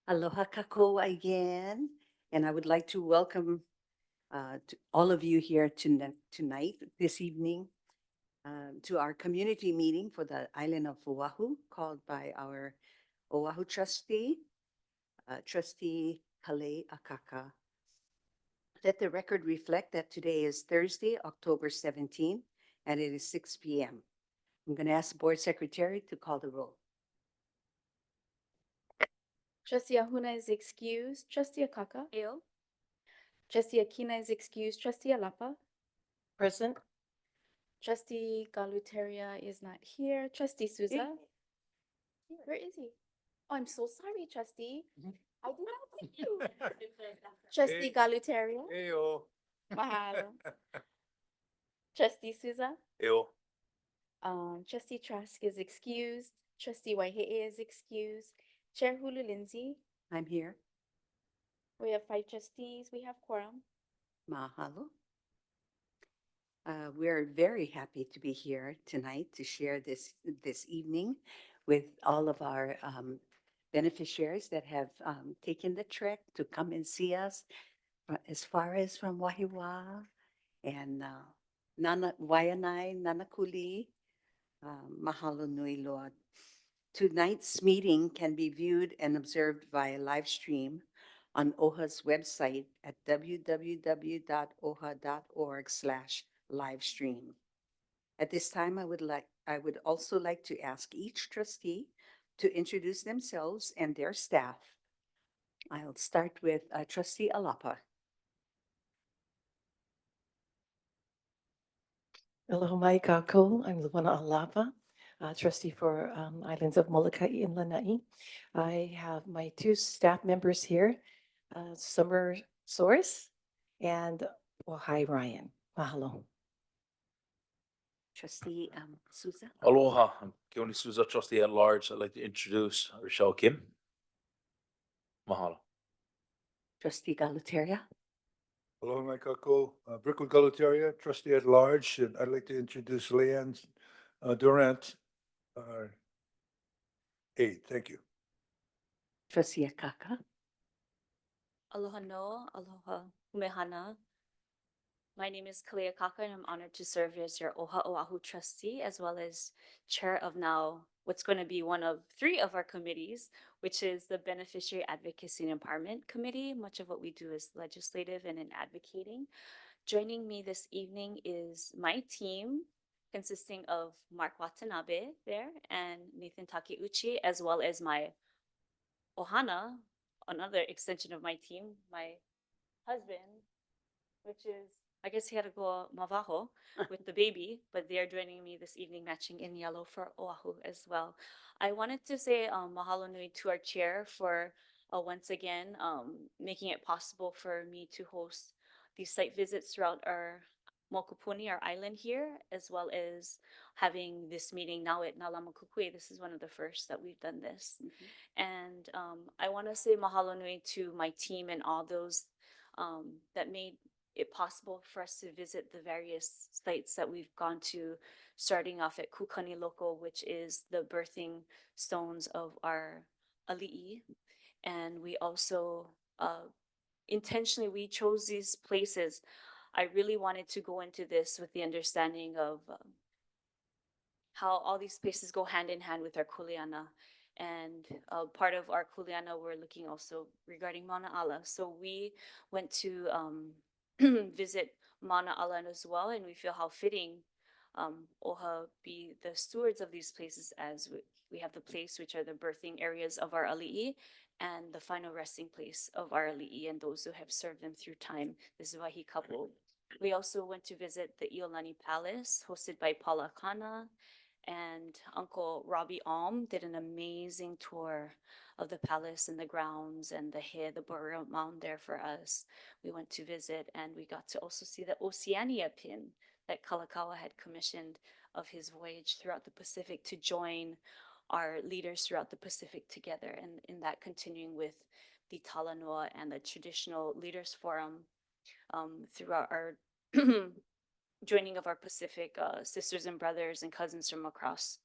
Aloha kako again, and I would like to welcome to all of you here tonight, this evening, to our community meeting for the island of Oahu, called by our Oahu trustee, Trustee Kale Akaka. Let the record reflect that today is Thursday, October 17, and it is 6 p.m. I'm going to ask the board secretary to call the roll. Trustee Ahuna is excused. Trustee Akaka. Eo. Trustee Akina is excused. Trustee Alapa. Present. Trustee Galuteria is not here. Trustee Souza. Where is he? Oh, I'm so sorry, Trustee. I did not see you. Trustee Galuteria. Eyo. Mahalo. Trustee Souza. Eyo. Trustee Trask is excused. Trustee Waihe'e is excused. Chair Hulu Lindsay. I'm here. We have 5 trustees. We have quorum. Mahalo. We're very happy to be here tonight to share this evening with all of our beneficiaries that have taken the trek to come and see us as far as from Wahiwa and Nana Waianae, Nanakuli. Mahalo nui loa. Tonight's meeting can be viewed and observed via live stream on OHA's website at www.oha.org/live stream. At this time, I would also like to ask each trustee to introduce themselves and their staff. I'll start with Trustee Alapa. Aloha mai kako. I'm Luana Alapa, trustee for Islands of Molokai and Lanai. I have my 2 staff members here, Summer Source and Wahai Ryan. Mahalo. Trustee Souza. Aloha, I'm Keone Souza, trustee at large. I'd like to introduce Rochelle Kim. Mahalo. Trustee Galuteria. Aloha mai kako, Brooklyn Galataria, trustee at large, and I'd like to introduce Leanne Durant, our aide. Thank you. Trustee Akaka. Aloha no. Aloha humehana. My name is Kalea Kaka, and I'm honored to serve as your OHA Oahu trustee, as well as chair of now what's going to be one of 3 of our committees, which is the Beneficiary Advocacy and Empowerment Committee. Much of what we do is legislative and in advocating. Joining me this evening is my team, consisting of Mark Watanabe there and Nathan Takeuchi, as well as my Ohana, another extension of my team, my husband, which is, I guess he had to go Mavaho with the baby, but they are joining me this evening, matching in yellow for Oahu as well. I wanted to say mahalo nui to our chair for once again making it possible for me to host these site visits throughout our Mokupuni, our island here, as well as having this meeting now at Nalamakukui. This is one of the first that we've done this. And I want to say mahalo nui to my team and all those that made it possible for us to visit the various sites that we've gone to, starting off at Kukani Loko, which is the birthing stones of our ali'i. And we also intentionally we chose these places. I really wanted to go into this with the understanding of how all these places go hand in hand with our kuleana. And part of our kuleana, we're looking also regarding Mauna Ala. So we went to visit Mauna Ala as well, and we feel how fitting OHA be the stewards of these places, as we have the place which are the birthing areas of our ali'i and the final resting place of our ali'i and those who have served them through time. This is Wahi couple. We also went to visit the Iolani Palace, hosted by Paula Kana, and Uncle Robbie Alm did an amazing tour of the palace and the grounds and the burial mound there for us. We went to visit, and we got to also see the Oceania pin that Kalakaua had commissioned of his voyage throughout the Pacific to join our leaders throughout the Pacific together, and in that continuing with the Talanoa and the traditional leaders forum throughout our joining of our Pacific sisters and brothers and cousins from across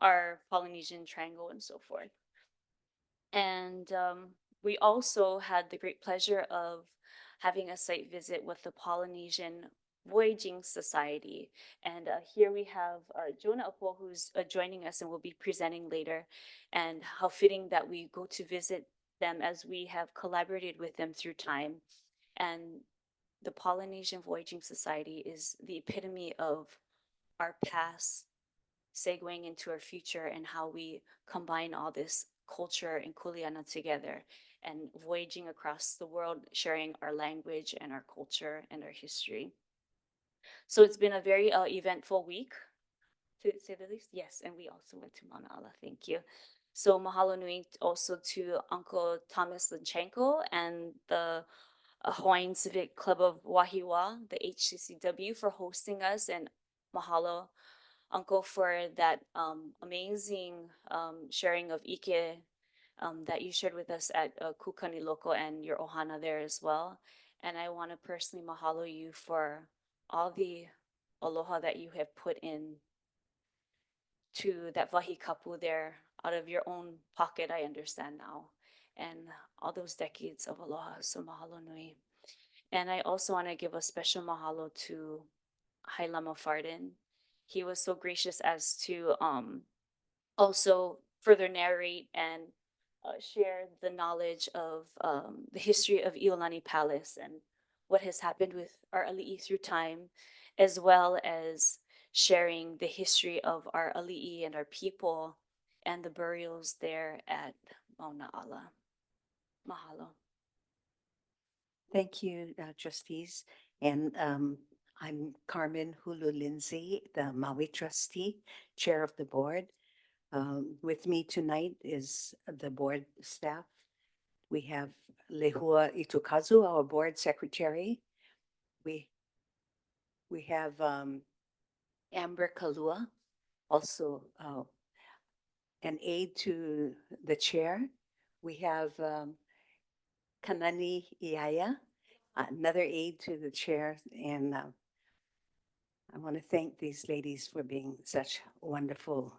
our Polynesian triangle and so forth. And we also had the great pleasure of having a site visit with the Polynesian Voyaging Society. And here we have Jonah Apo, who's joining us and will be presenting later. And how fitting that we go to visit them as we have collaborated with them through time. And the Polynesian Voyaging Society is the epitome of our past segueing into our future and how we combine all this culture and kuleana together and voyaging across the world, sharing our language and our culture and our history. So it's been a very eventful week, to say the least. Yes, and we also went to Mauna Ala. Thank you. So mahalo nui also to Uncle Thomas Linchenko and the Hawaiian Civic Club of Wahiwa, the HCCW, for hosting us, and mahalo Uncle for that amazing sharing of ike that you shared with us at Kukani Loko and your ohana there as well. And I want to personally mahalo you for all the aloha that you have put in to that wahi kapu there out of your own pocket, I understand now, and all those decades of aloha. So mahalo nui. And I also want to give a special mahalo to Hailama Farden. He was so gracious as to also further narrate and share the knowledge of the history of Iolani Palace and what has happened with our ali'i through time, as well as sharing the history of our ali'i and our people and the burials there at Mauna Ala. Mahalo. Thank you, trustees. And I'm Carmen Hulu Lindsay, the Maui trustee, chair of the board. With me tonight is the board staff. We have Lehua Itukazu, our board secretary. We have Amber Kalua, also an aide to the chair. We have Kanani Iaya, another aide to the chair. And I want to thank these ladies for being such wonderful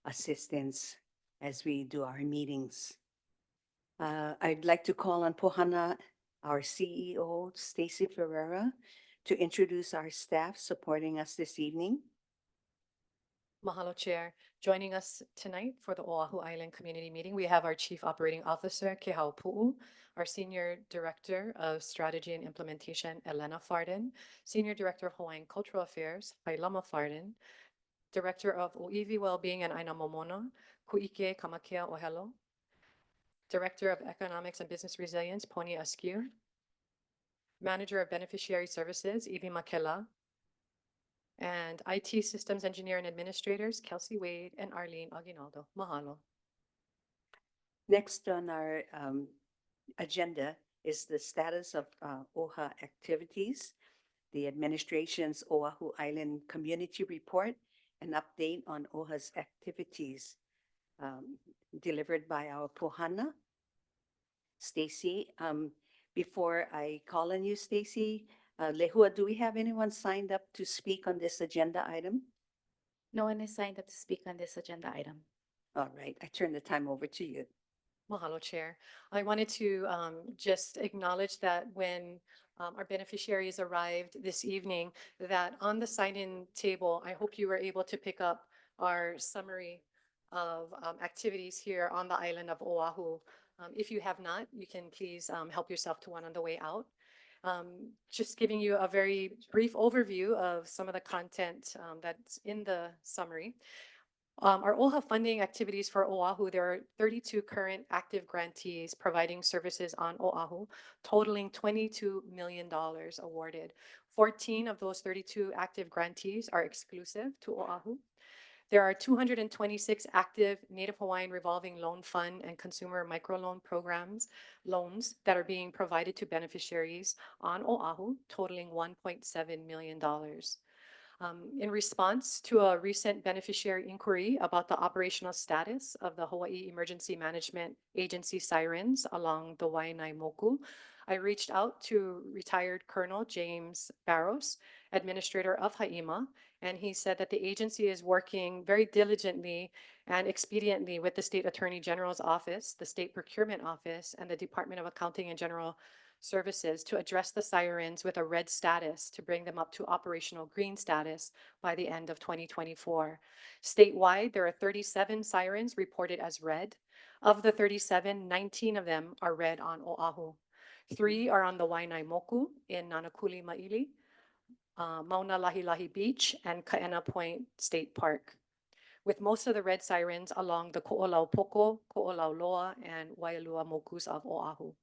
assistants as we do our meetings. I'd like to call on Pohana, our CEO, Stacy Ferreira, to introduce our staff supporting us this evening. Mahalo, Chair. Joining us tonight for the Oahu Island Community Meeting, we have our Chief Operating Officer, Kehau Pu'u, our Senior Director of Strategy and Implementation, Elena Farden, Senior Director of Hawaiian Cultural Affairs, Pailama Farden, Director of Oiwi Wellbeing and Aina Momona, Kuike Kamakea Ohelo, Director of Economics and Business Resilience, Poni Askew, Manager of Beneficiary Services, Ivi Makela, and IT Systems Engineer and Administrators, Kelsey Wade and Arlene Aguinaldo. Mahalo. Next on our agenda is the status of OHA activities, the administration's Oahu Island Community Report, an update on OHA's activities delivered by our Pohana. Stacy, before I call on you, Stacy, Lehua, do we have anyone signed up to speak on this agenda item? No one is signed up to speak on this agenda item. All right, I turn the time over to you. Mahalo, Chair. I wanted to just acknowledge that when our beneficiaries arrived this evening, that on the sign-in table, I hope you were able to pick up our summary of activities here on the island of Oahu. If you have not, you can please help yourself to one on the way out. Just giving you a very brief overview of some of the content that's in the summary. Our OHA funding activities for Oahu, there are 32 current active grantees providing services on Oahu, totaling $22 million awarded. 14 of those 32 active grantees are exclusive to Oahu. There are 226 active Native Hawaiian revolving loan fund and consumer microloan programs, loans that are being provided to beneficiaries on Oahu, totaling $1.7 million. In response to a recent beneficiary inquiry about the operational status of the Hawaii Emergency Management Agency sirens along the Waianae Moku, I reached out to retired Colonel James Barros, administrator of HAIMA, and he said that the agency is working very diligently and expediently with the State Attorney General's Office, the State Procurement Office, and the Department of Accounting and General Services to address the sirens with a red status to bring them up to operational green status by the end of 2024. Statewide, there are 37 sirens reported as red. Of the 37, 19 of them are red on Oahu. 3 are on the Wainaimoku in Nanakuli Maili, Mauna Lahi Lahi Beach, and Kaena Point State Park, with most of the red sirens along the Ko'olaupoko, Ko'olauloa, and Waialua Mokus of Oahu.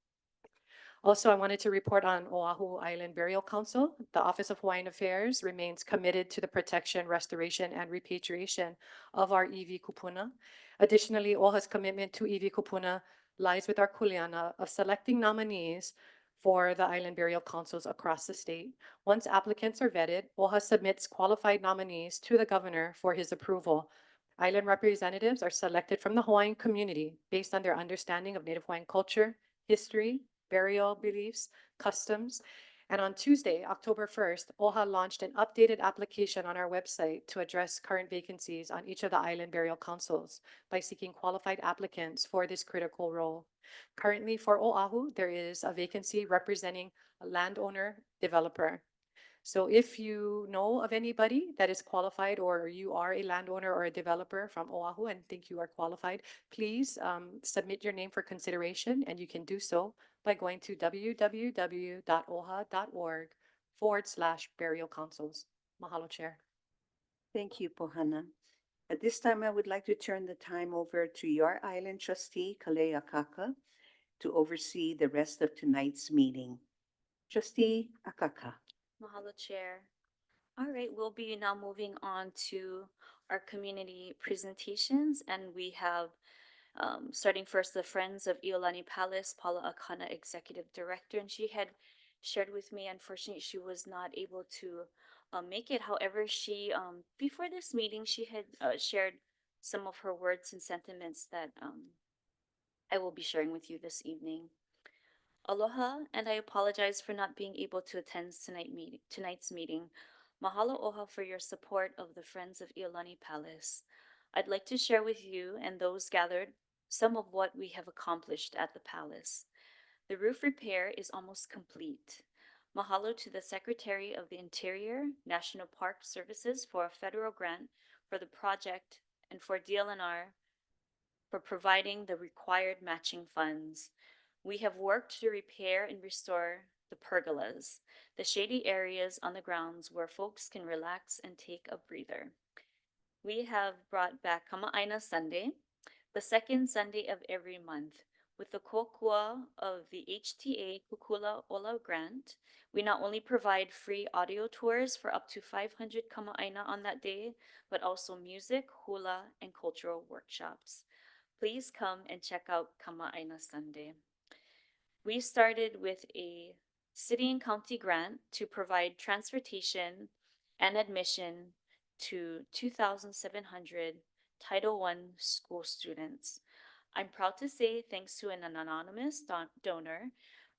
Also, I wanted to report on Oahu Island Burial Council. The Office of Hawaiian Affairs remains committed to the protection, restoration, and repatriation of our iwi kupuna. Additionally, OHA's commitment to iwi kupuna lies with our kuleana of selecting nominees for the island burial councils across the state. Once applicants are vetted, OHA submits qualified nominees to the governor for his approval. Island representatives are selected from the Hawaiian community based on their understanding of Native Hawaiian culture, history, burial beliefs, customs. And on Tuesday, October 1st, OHA launched an updated application on our website to address current vacancies on each of the island burial councils by seeking qualified applicants for this critical role. Currently for Oahu, there is a vacancy representing a landowner developer. So if you know of anybody that is qualified, or you are a landowner or a developer from Oahu and think you are qualified, please submit your name for consideration, and you can do so by going to www.oha.org/burial councils. Mahalo, Chair. Thank you, Pohana. At this time, I would like to turn the time over to your island trustee, Kalea Akaka, to oversee the rest of tonight's meeting. Trustee Akaka. Mahalo, Chair. All right, we'll be now moving on to our community presentations, and we have, starting first, the Friends of Iolani Palace, Paula Akana, Executive Director, and she had shared with me, unfortunately, she was not able to make it. However, she, before this meeting, she had shared some of her words and sentiments that I will be sharing with you this evening. Aloha, and I apologize for not being able to attend tonight's meeting. Mahalo oha for your support of the Friends of Iolani Palace. I'd like to share with you and those gathered some of what we have accomplished at the palace. The roof repair is almost complete. Mahalo to the Secretary of the Interior, National Park Services for a federal grant for the project, and for DLNR for providing the required matching funds. We have worked to repair and restore the pergolas, the shady areas on the grounds where folks can relax and take a breather. We have brought back Kama'aina Sunday, the second Sunday of every month. With the kokua of the HTA Kukula Ola grant, we not only provide free audio tours for up to 500 Kama'aina on that day, but also music, hula, and cultural workshops. Please come and check out Kama'aina Sunday. We started with a city and county grant to provide transportation and admission to 2,700 Title I school students. I'm proud to say, thanks to an anonymous donor,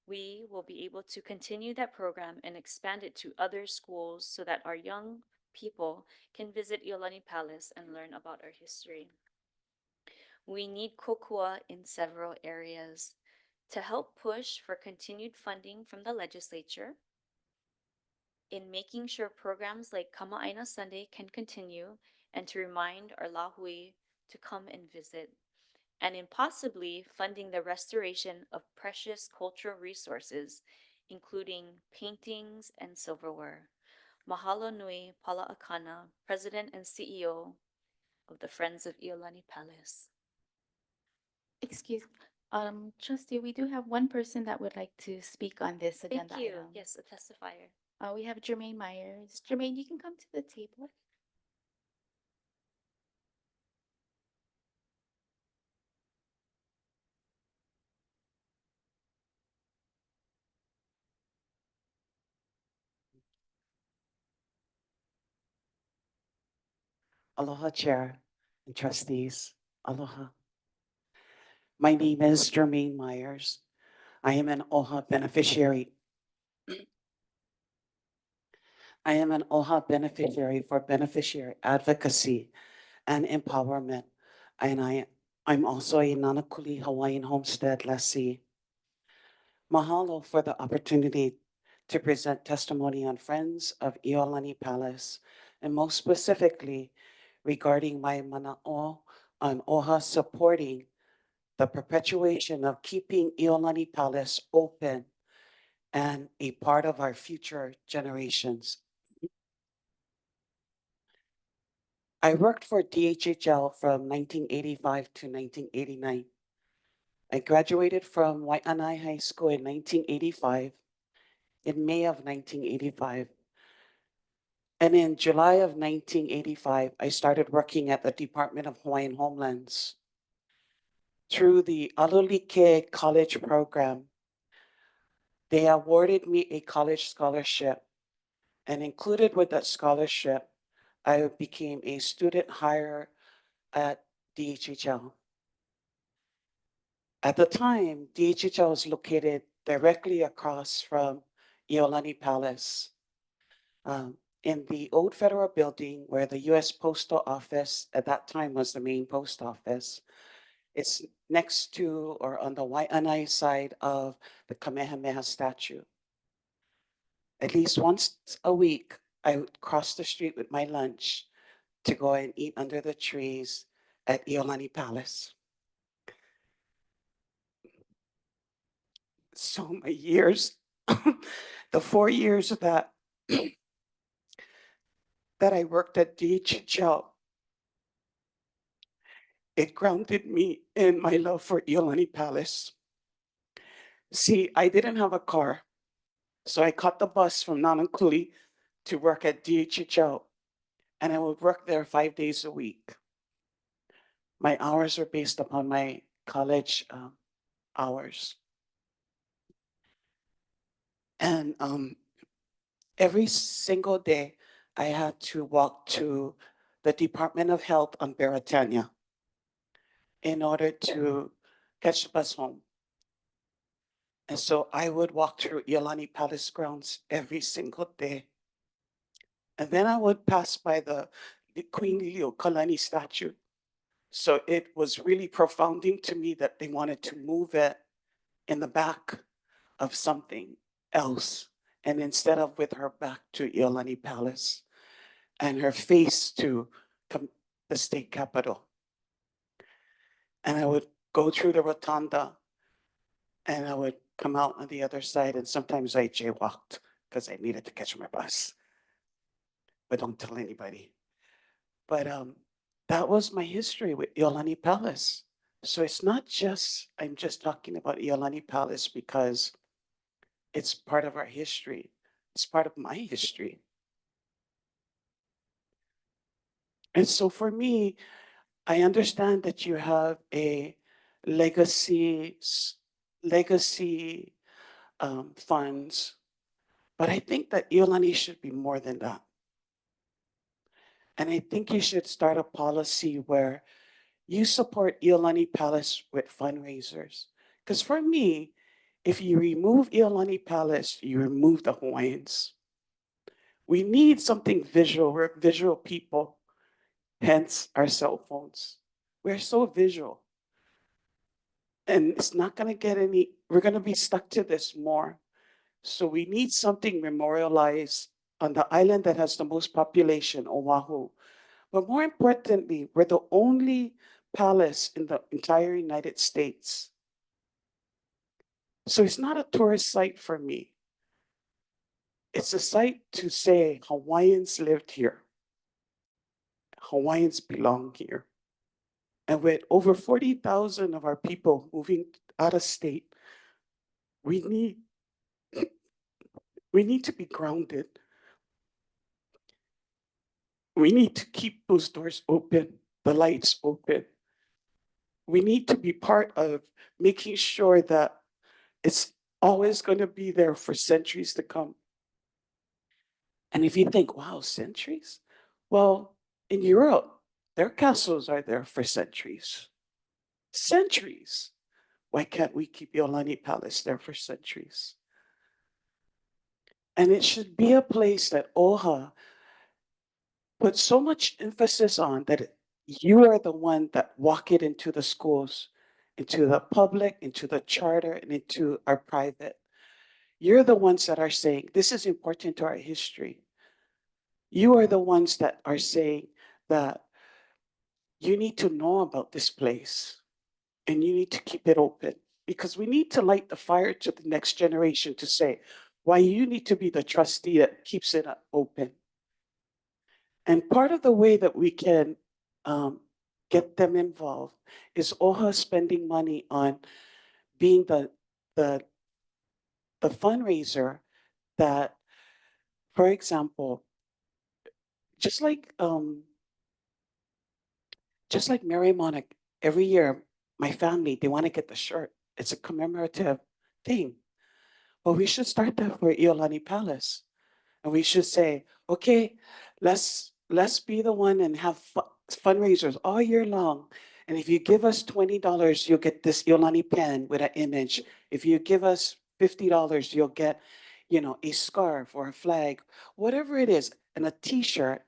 we will be able to continue that program and expand it to other schools so that our young people can visit Iolani Palace and learn about our history. We need kokua in several areas to help push for continued funding from the legislature, in making sure programs like Kama'aina Sunday can continue, and to remind our lahui to come and visit, and in possibly funding the restoration of precious cultural resources, including paintings and silverware. Mahalo nui Paula Akana, President and CEO of the Friends of Iolani Palace. Excuse, trustee, we do have one person that would like to speak on this agenda Thank you. item. Yes, a testifier. We have Jermaine Myers. Jermaine, you can come to the table. Aloha, Chair and Trustees. Aloha. My name is Jermaine Myers. I am an OHA beneficiary. I am an OHA beneficiary for beneficiary advocacy and empowerment and I'm also a Nanakuli Hawaiian Homestead lessee. Mahalo for the opportunity to present testimony on Friends of Iolani Palace, and most specifically regarding my mana'o on OHA supporting the perpetuation of keeping Iolani Palace open and a part of our future generations. I worked for DHHL from 1985 to 1989. I graduated from Waianae High School in 1985, in May of 1985. And in July of 1985, I started working at the Department of Hawaiian Homelands. Through the Alulike College program, they awarded me a college scholarship, and included with that scholarship, I became a student hire at DHHL. At the time, DHHL was located directly across from Iolani Palace, in the old federal building where the US Postal Office at that time was the main post office. It's next to or on the Waianae side of the Kamehameha statue. At least once a week, I would cross the street with my lunch to go and eat under the trees at Iolani Palace. So my years, the 4 years that that I worked at DHHL, it grounded me in my love for Iolani Palace. See, I didn't have a car, so I caught the bus from Nanakuli to work at DHHL, and I would work there 5 days a week. My hours were based upon my college hours. And every single day, I had to walk to the Department of Health on Beretania in order to catch the bus home. And so I would walk through Iolani Palace grounds every single day. And then I would pass by the Queen Liliuokalani statue. So it was really profounding to me that they wanted to move it in the back of something else. And instead of with her back to Iolani Palace and her face to the state capitol. And I would go through the rotunda and I would come out on the other side, and sometimes I jaywalked because I needed to catch my bus. But don't tell anybody. But that was my history with Iolani Palace. So it's not just, I'm just talking about Iolani Palace because it's part of our history. It's part of my history. And so for me, I understand that you have a legacy funds, but I think that Iolani should be more than that. And I think you should start a policy where you support Iolani Palace with fundraisers. Because for me, if you remove Iolani Palace, you remove the Hawaiians. We need something visual. We're visual people, hence our cell phones. We're so visual. And it's not going to get any, we're going to be stuck to this more. So we need something memorialized on the island that has the most population, Oahu. But more importantly, we're the only palace in the entire United States. So it's not a tourist site for me. It's a site to say Hawaiians lived here. Hawaiians belong here. And with over 40,000 of our people moving out of state, we need to be grounded. We need to keep those doors open, the lights open. We need to be part of making sure that it's always going to be there for centuries to come. And if you think, wow, centuries? Well, in Europe, their castles are there for centuries. Centuries. Why can't we keep Iolani Palace there for centuries? And it should be a place that OHA puts so much emphasis on that you are the one that walk it into the schools, into the public, into the charter, and into our private. You're the ones that are saying, this is important to our history. You are the ones that are saying that you need to know about this place and you need to keep it open because we need to light the fire to the next generation to say why you need to be the trustee that keeps it open. And part of the way that we can get them involved is OHA spending money on being the, the fundraiser that, for example, just like Mary Monic, every year, my family, they want to get the shirt. It's a commemorative thing. Well, we should start that for Iolani Palace. And we should say, okay, let's be the one and have fundraisers all year long. And if you give us $20, you'll get this Iolani pen with an image. If you give us $50, you'll get, a scarf or a flag, whatever it is, and a t-shirt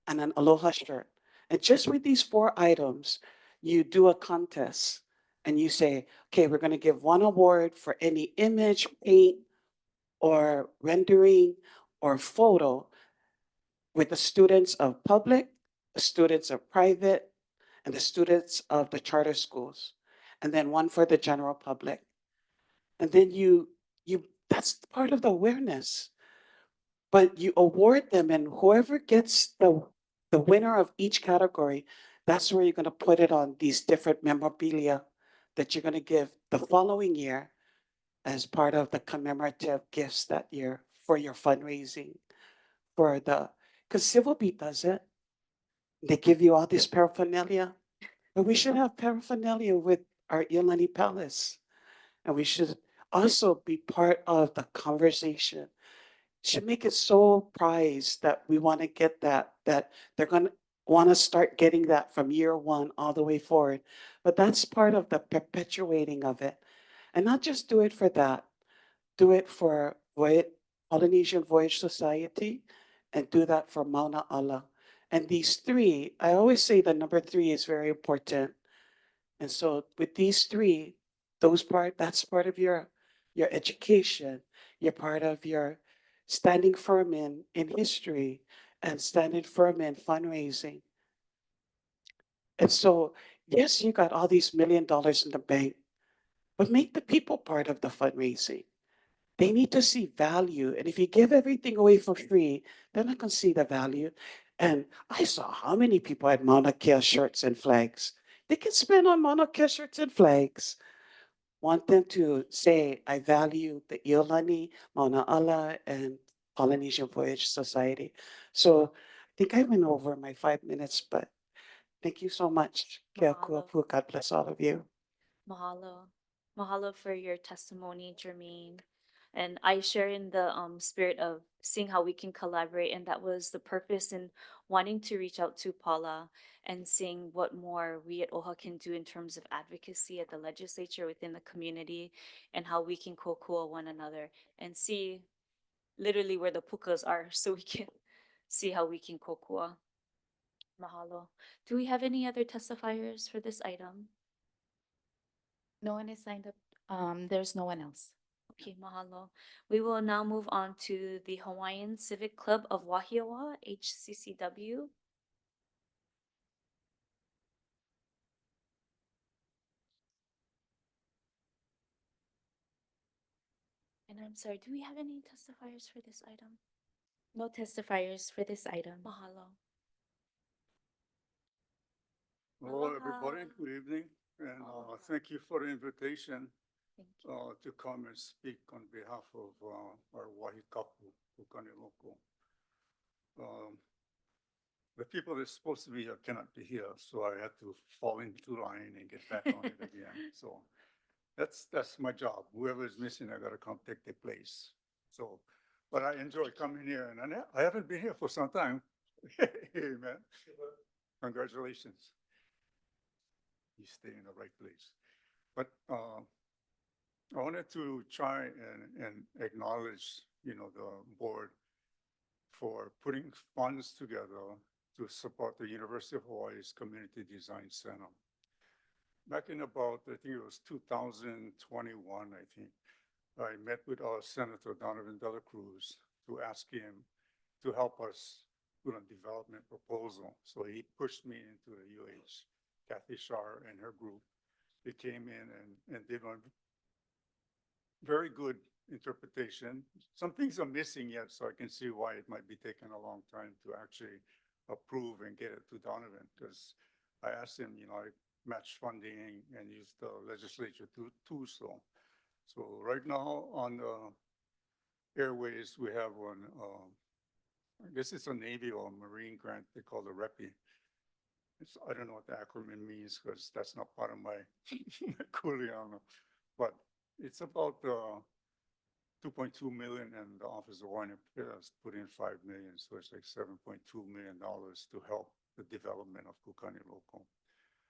and an aloha shirt. And just with these 4 items, you do a contest and you say, okay, we're going to give one award for any image, paint, or rendering or photo with the students of public, the students of private, and the students of the charter schools, and then one for the general public. And then that's part of the awareness. But you award them, and whoever gets the winner of each category, that's where you're going to put it on these different memorabilia that you're going to give the following year as part of the commemorative gifts that year for your fundraising for because Civil Beat does it. They give you all this paraphernalia, but we should have paraphernalia with our Iolani Palace. And we should also be part of the conversation. Should make it so prized that we want to get that they're going to want to start getting that from year one all the way forward. But that's part of the perpetuating of it. And not just do it for that, do it for Polynesian Voyage Society and do that for Mauna Ala. And these 3, I always say the number 3 is very important. And so with these 3, that's part of your education. You're part of your standing firm in history and standing firm in fundraising. And so, yes, you got all these $1 million in the bank, but make the people part of the fundraising. They need to see value. And if you give everything away for free, they're not going to see the value. And I saw how many people had Mauna Kea shirts and flags. They can spend on Mauna Kea shirts and flags. Want them to say, I value the Iolani, Mauna Ala, and Polynesian Voyage Society. So I think I went over my 5 minutes, but thank you so much. Kia Mahalo. kuapu. God bless all of you. Mahalo. Mahalo for your testimony, Jermaine. And I share in the spirit of seeing how we can collaborate. And that was the purpose in wanting to reach out to Paula and seeing what more we at OHA can do in terms of advocacy at the legislature within the community and how we can kokua one another and see literally where the pukas are so we can see how we can kokua. Mahalo. Do we have any other testifiers for this item? No one is signed up. There's no one else. Okay, mahalo. We will now move on to the Hawaiian Civic Club of Wahiawa, HCCW. And I'm sorry, do we have any testifiers for this item? No testifiers for this item. Mahalo. Hello, Aloha. everybody. Good evening. And Aloha. thank you for the invitation Thank you. to come and speak on behalf of our Wahikapu, Pukaniloko. The people that's supposed to be here cannot be here, so I had to fall into line and get back on it again. So that's my job. Whoever is missing, I gotta come take their place. So, but I enjoy coming here, and I haven't been here for some time. Hey, man. Congratulations. You stay in the right place. But I wanted to try and acknowledge, the board for putting funds together to support the University of Hawaii's Community Design Center. Back in about, I think it was 2021, I think, I met with our Senator Donovan Dela Cruz to ask him to help us with a development proposal. So he pushed me into the UH. Kathy Shar and her group, they came in and did a very good interpretation. Some things are missing yet, so I can see why it might be taking a long time to actually approve and get it to Donovan, because I asked him, I match funding and use the legislature to do so. So right now on the airways, we have one, I guess it's a Navy or Marine grant they call the REPI. I don't know what the acronym means because that's not part of my Kuleana, but it's about 2.2 million, and the Office of Hawaiian Affairs put in 5 million, so it's like $7.2 million to help the development of Kukani Local.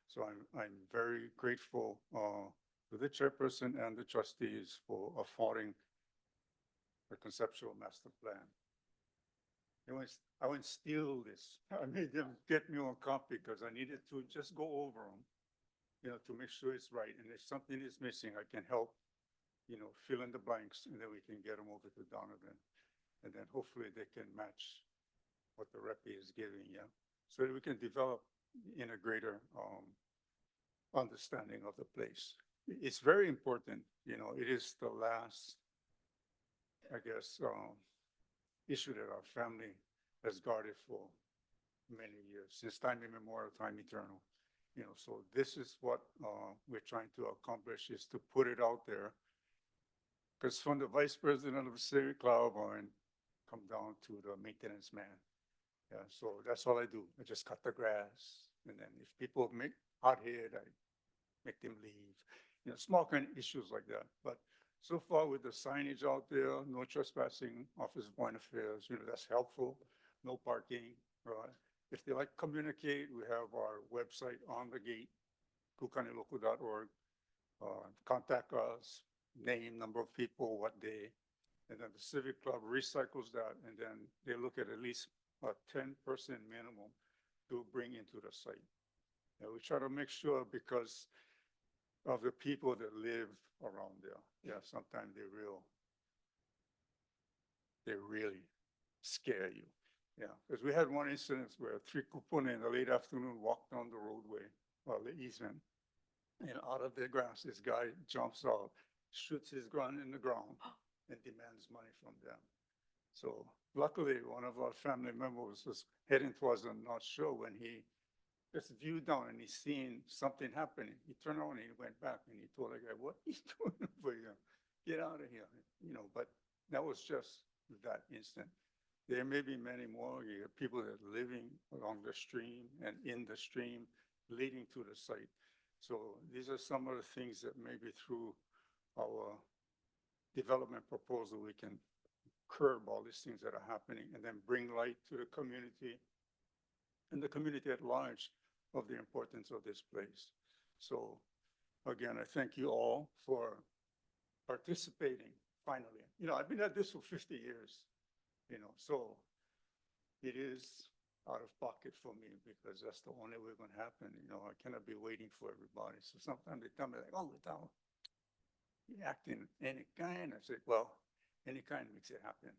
So I'm very grateful to the chairperson and the trustees for affording the conceptual master plan. I went steal this. I made them get me one copy because I needed to just go over them, to make sure it's right. And if something is missing, I can help, fill in the blanks, and then we can get them over to Donovan. And then hopefully they can match what the REPI is giving, yeah? So that we can develop in a greater understanding of the place. It's very important, it is the last, I guess, issue that our family has guarded for many years, since time immemorial, time eternal. So this is what we're trying to accomplish, is to put it out there. Because from the vice president of the Civic Club and come down to the maintenance man. Yeah, so that's all I do. I just cut the grass. And then if people make hot head, I make them leave. Small kind of issues like that. But so far with the signage out there, no trespassing, Office of Hawaiian Affairs, that's helpful. No parking, right? If they like to communicate, we have our website on the gate, kukanilocal.org. Contact us, name, number of people, what day. And then the Civic Club recycles that, and then they look at least a 10-person minimum to bring into the site. And we try to make sure, because of the people that live around there. Yeah, sometimes they really scare you. Yeah, because we had one incident where 3 kupuna in the late afternoon walked down the roadway, the easement, and out of the grass, this guy jumps out, shoots his gun in the ground, and demands money from them. So luckily, one of our family members was heading towards the North Shore when he just viewed down and he seen something happening. He turned around and he went back and he told the guy, "What are you doing over here? Get out of here." But that was just that instant. There may be many more. You have people that are living along the stream and in the stream leading to the site. So these are some of the things that maybe through our development proposal, we can curb all these things that are happening and then bring light to the community and the community at large of the importance of this place. So again, I thank you all for participating finally. I've been at this for 50 years, so it is out of pocket for me because that's the only way it's going to happen. I cannot be waiting for everybody. So sometimes they tell me like, "Oh, Latau, you acting any kind." I say, well, any kind makes it happen.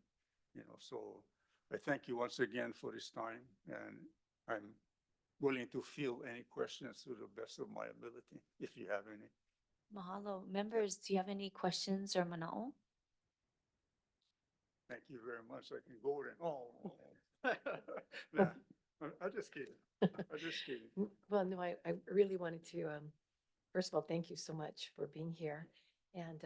So I thank you once again for this time, and I'm willing to field any questions to the best of my ability, if you have any. Mahalo. Members, do you have any questions or manao? Thank you very much. I can go there. Oh, nah, I just kidding. I just kidding. Well, no, I really wanted to, first of all, thank you so much for being here. And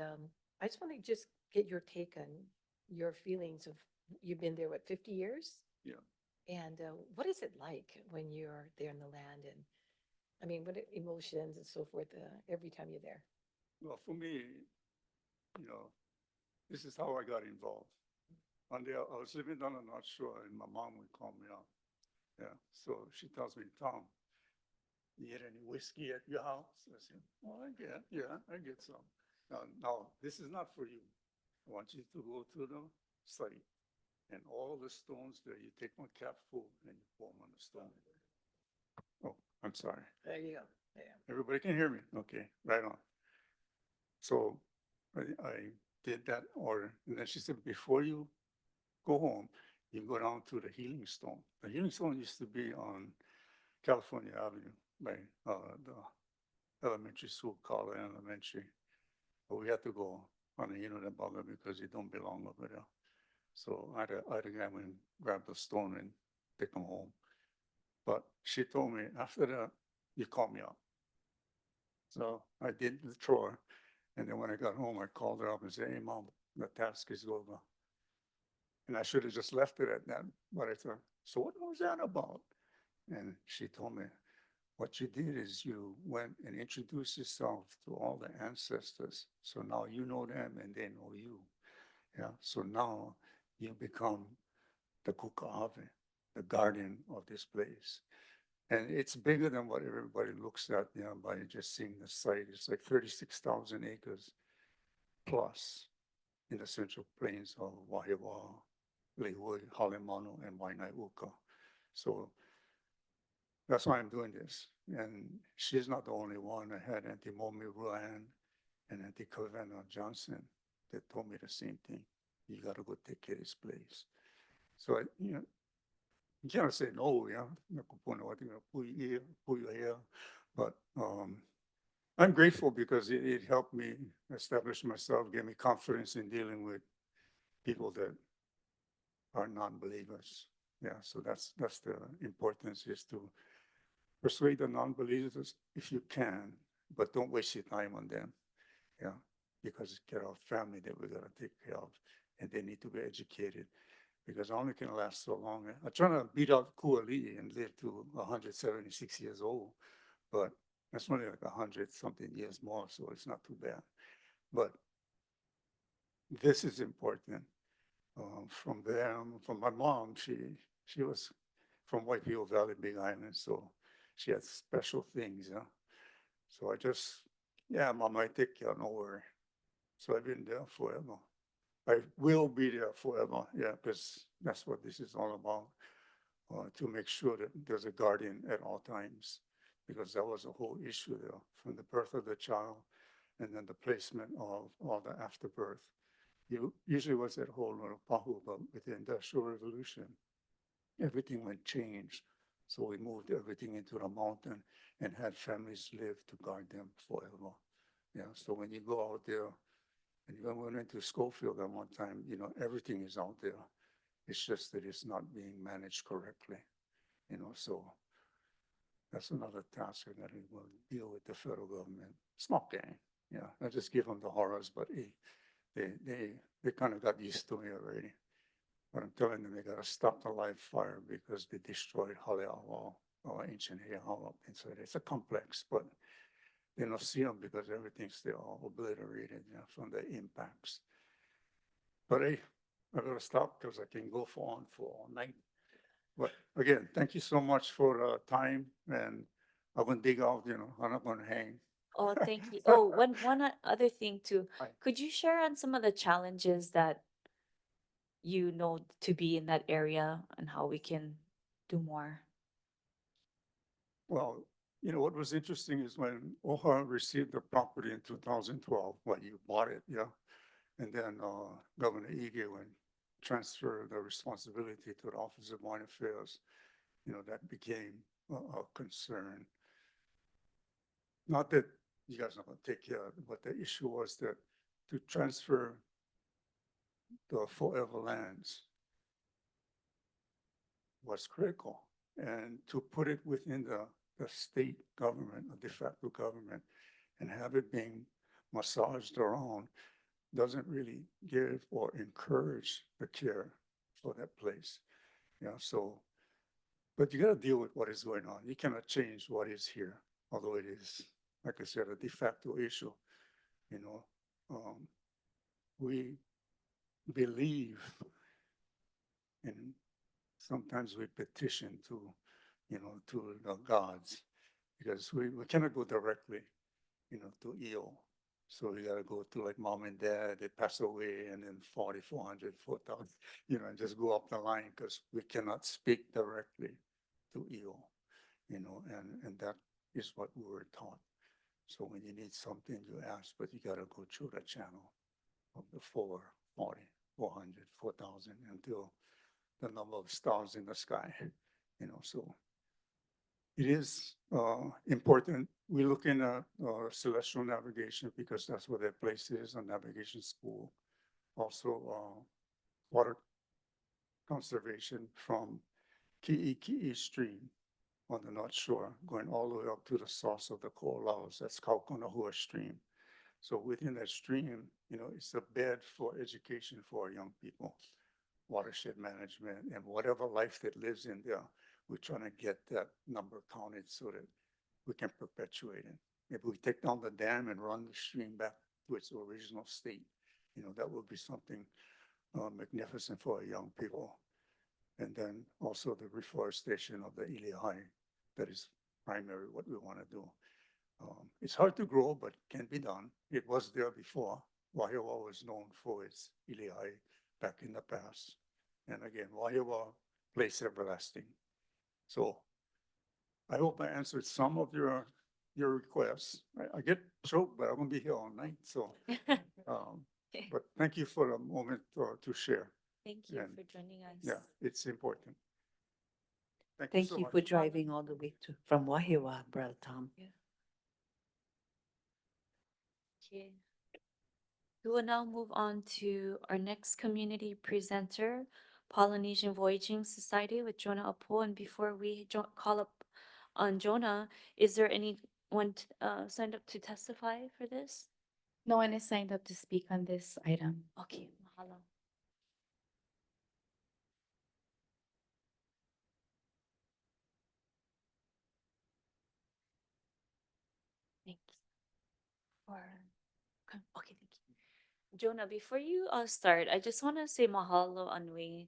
I just want to just get your take on your feelings of, you've been there, what, 50 years? Yeah. And what is it like when you're there in the land? And I mean, what emotions and so forth every time you're there? Well, for me, this is how I got involved. One day I was living down the North Shore and my mom would call me up. Yeah. So she tells me, "Tom, you get any whiskey at your house?" I said, "Well, I get some." Now, this is not for you. I want you to go to the site And all the stones there, you take one capful and you pour them on the stone. Oh, I'm sorry. There you go. Yeah. Everybody can hear me? Okay, right on. So I did that order. And then she said, before you go home, you go down to the Healing Stone. The Healing Stone used to be on California Avenue by the elementary school, Collar Elementary. But we had to go on the unit bugger because it don't belong over there. So I had a guy went and grab the stone and take them home. But she told me, after that, you call me up. So I did the chore. And then when I got home, I called her up and said, hey, Mom, the task is over. And I should have just left it at that. But I thought, so what was that about? And she told me, what you did is you went and introduced yourself to all the ancestors. So now you know them and they know you. Yeah. So now you become the Kuka'ave, the guardian of this place. And it's bigger than what everybody looks at, you know, by just seeing the site. It's like 36,000 acres plus in the central plains of Wahiawa, Lehua, Halemanu, and Wainaiuka. So that's why I'm doing this. And she's not the only one. I had Auntie Momi Ruan and Auntie Kavana Johnson that told me the same thing. You got to go take care of this place. So, you cannot say no, yeah. But I'm grateful because it helped me establish myself, gave me confidence in dealing with people that are non-believers. Yeah, so that's the importance, is to persuade the non-believers if you can, but don't waste your time on them. Yeah, because it's our family that we gotta take care of, and they need to be educated, because I only can last so long. I'm trying to beat out Kuali and live to 176 years old, but that's only like 100 something years more, so it's not too bad. But this is important. From them, from my mom, she was from Whitefield Valley, Big Island, so she had special things, yeah. So I just, yeah, Mom, I take care, no worry. So I've been there forever. I will be there forever, yeah, because that's what this is all about, to make sure that there's a guardian at all times, because that was a whole issue there, from the birth of the child and then the placement of all the afterbirth. You usually was at whole Pahu, but with the Industrial Revolution, everything went changed. So we moved everything into the mountain and had families live to guard them forever. Yeah, so when you go out there, and even went into Schofield at one time, everything is out there. It's just that it's not being managed correctly, so that's another task that we will deal with the federal government. Small gang, yeah, I just give them the horrors, but they kind of got used to me already. But I'm telling them they gotta stop the live fire because they destroyed Haleawa or ancient Heiawa. And so it's a complex, but they don't see them because everything's still obliterated, from the impacts. But hey, I gotta stop because I can go on for all night. But again, thank you so much for time, and I'm gonna dig out, I'm not gonna hang. Oh, thank you. Oh, other thing too. Hi. Could you share on some of the challenges that you know to be in that area and how we can do more? Well, what was interesting is when OHA received the property in 2012, when you bought it, yeah. And then Governor Ige went transferred the responsibility to the Office of Wine Affairs, that became a concern. Not that you guys are going to take care of it, but the issue was that to transfer the forever lands was critical. And to put it within the state government, a de facto government, and have it being massaged around doesn't really give or encourage the care for that place. Yeah, so, but you got to deal with what is going on. You cannot change what is here, although it is, like I said, a de facto issue. We believe, and sometimes we petition to the gods, because we cannot go directly, to Eo. So you gotta go to like mom and dad, they pass away, and then 40, 400, 4,000, and just go up the line because we cannot speak directly to EO, and that is what we were taught. So when you need something, you ask, but you gotta go through the channel of the 40, 400, 4,000 until the number of stars in the sky, so it is important. We're looking at celestial navigation because that's where their place is, a navigation school. Also, water conservation from Ki'i Stream on the North Shore, going all the way up to the source of the Ko Laos, that's Kaukonahua Stream. So within that stream, it's a bed for education for our young people, watershed management, and whatever life that lives in there. We're trying to get that number counted so that we can perpetuate it. If we take down the dam and run the stream back to its original state, that would be something magnificent for our young people. And then also the reforestation of the Ilihai, that is primary what we want to do. It's hard to grow, but can be done. It was there before. Waiawa was known for its Ilihai back in the past. And again, Waiawa, place everlasting. So I hope I answered some of your requests. I get choked, but I'm gonna be here all night, so, but thank you for a moment to share. Thank you And, for joining us. Yeah, it's important. Thank so you much. for driving all the way from Wahiwa, Brother Tom. Okay. We will now move on to our next community presenter, Polynesian Voyaging Society with Jonah Apo. And before we call up on Jonah, is there anyone signed up to testify for this? No one is signed up to speak on this item. Okay, mahalo. Thank you. Okay, thank you. Jonah, before you start, I just want to say mahalo anui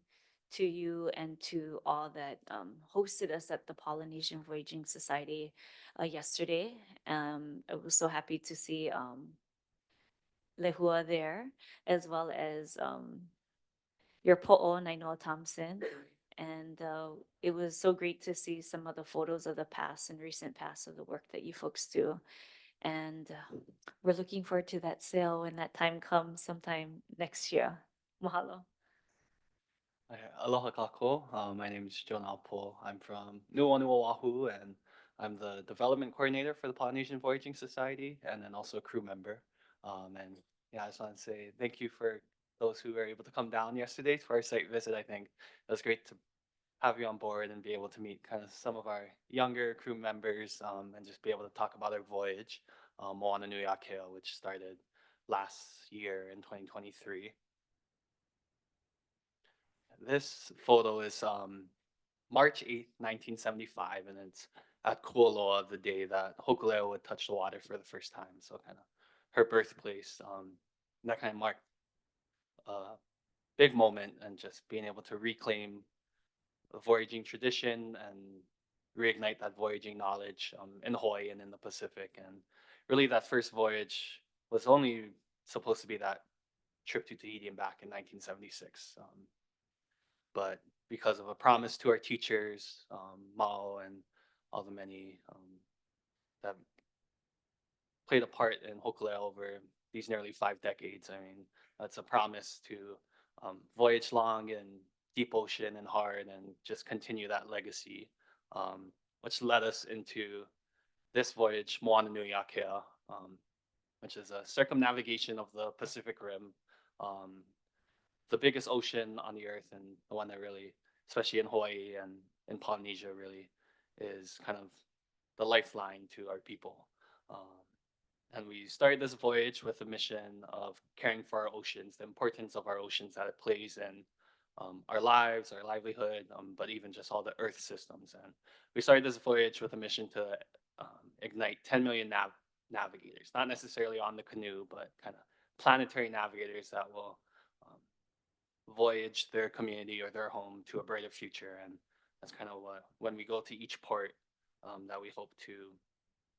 to you and to all that hosted us at the Polynesian Voyaging Society yesterday. I was so happy to see Lehua there, as well as your po'o, Nainoa Thompson. And it was so great to see some of the photos of the past and recent past of the work that you folks do. And we're looking forward to that sale when that time comes sometime next year. Mahalo. Aloha kako. My name is John Alpo. I'm from Nuuanu, Oahu, and I'm the development coordinator for the Polynesian Voyaging Society, and then also a crew member. And yeah, I just want to say thank you for those who were able to come down yesterday for our site visit. I think it was great to have you on board and be able to meet kind of some of our younger crew members, and just be able to talk about our voyage, Moana Nui Akea, which started last year in 2023. This photo is March 8th, 1975, and it's at Kualoa, the day that Hokulea would touch the water for the first time. So kind of her birthplace. And that kind of marked a big moment, and just being able to reclaim the voyaging tradition and reignite that voyaging knowledge in Hawaii and in the Pacific. And really, that first voyage was only supposed to be that trip to Tahiti and back in 1976. But because of a promise to our teachers, Mao, and all the many that played a part in Hokulea over these nearly 5 decades. I mean, that's a promise to voyage long and deep ocean and hard, and just continue that legacy, which led us into this voyage, Moana Nui Akea, which is a circumnavigation of the Pacific Rim, the biggest ocean on the earth, and the one that really, especially in Hawaii and in Polynesia, really is kind of the lifeline to our people. And we started this voyage with a mission of caring for our oceans, the importance of our oceans that it plays in our lives, our livelihood, but even just all the earth systems. And we started this voyage with a mission to ignite 10 million navigators, not necessarily on the canoe, but kind of planetary navigators that will voyage their community or their home to a brighter future. And that's kind of what, when we go to each port, that we hope to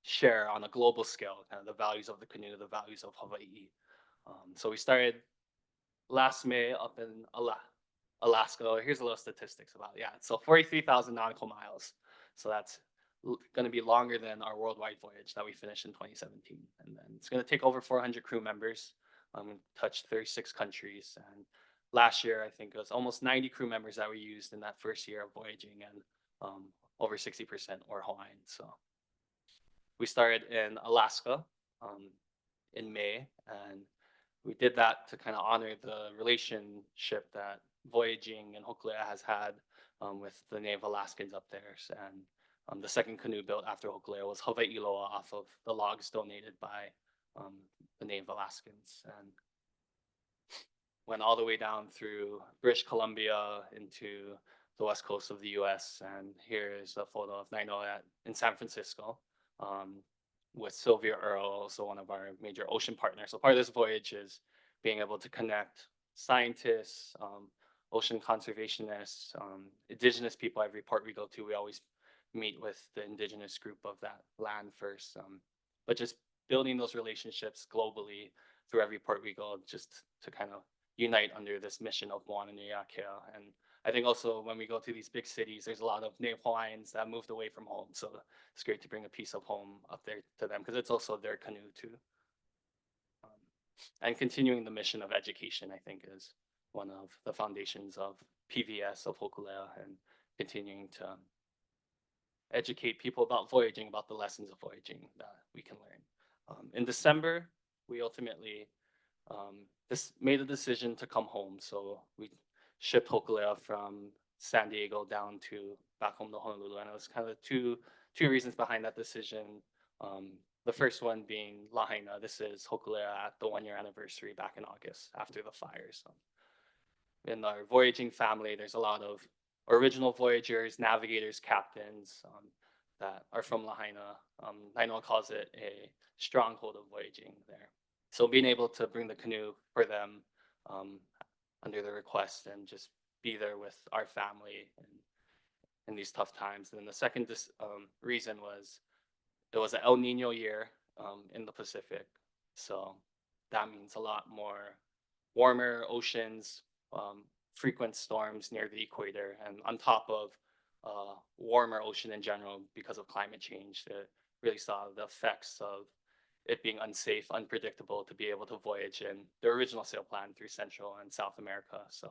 share on a global scale, kind of the values of the canoe, the values of Hawaii. So we started last May up in Alaska. Here's a little statistics about it. Yeah, so 43,000 nautical miles. So that's going to be longer than our worldwide voyage that we finished in 2017. And then it's going to take over 400 crew members. Touched 36 countries. And last year, I think it was almost 90 crew members that we used in that first year of voyaging, and over 60% were Hawaiian. So we started in Alaska in May, and we did that to kind of honor the relationship that voyaging in Hokulea has had with the Native Alaskans up there. And the second canoe built after Hokulea was Hawaii Loa off of the logs donated by the Native Alaskans, and went all the way down through British Columbia into the west coast of the US. And here is a photo of Nainoa in San Francisco with Sylvia Earle, also one of our major ocean partners. So part of this voyage is being able to connect scientists, ocean conservationists, indigenous people. Every port we go to, we always meet with the indigenous group of that land first. But just building those relationships globally through every port we go, just to kind of unite under this mission of Moana Nui Akea. And I think also when we go to these big cities, there's a lot of Native Hawaiians that moved away from home. So it's great to bring a piece of home up there to them, because it's also their canoe too. And continuing the mission of education, I think, is one of the foundations of PVS of Hokulea, and continuing to educate people about voyaging, about the lessons of voyaging that we can learn. In December, we ultimately made a decision to come home. So we shipped Hokulea from San Diego down to back home to Honolulu, and it was kind of two reasons behind that decision. The first one being Lahaina. This is Hokulea at the 1-year anniversary back in August after the fires. In our voyaging family, there's a lot of original voyagers, navigators, captains that are from Lahaina. Nainoa calls it a stronghold of voyaging there. So being able to bring the canoe for them under the request, and just be there with our family in these tough times. And then the second reason was, it was an El Nino year in the Pacific. So that means a lot more warmer oceans, frequent storms near the equator, and on top of warmer ocean in general because of climate change. It really saw the effects of it being unsafe, unpredictable to be able to voyage in the original sail plan through Central and South America. So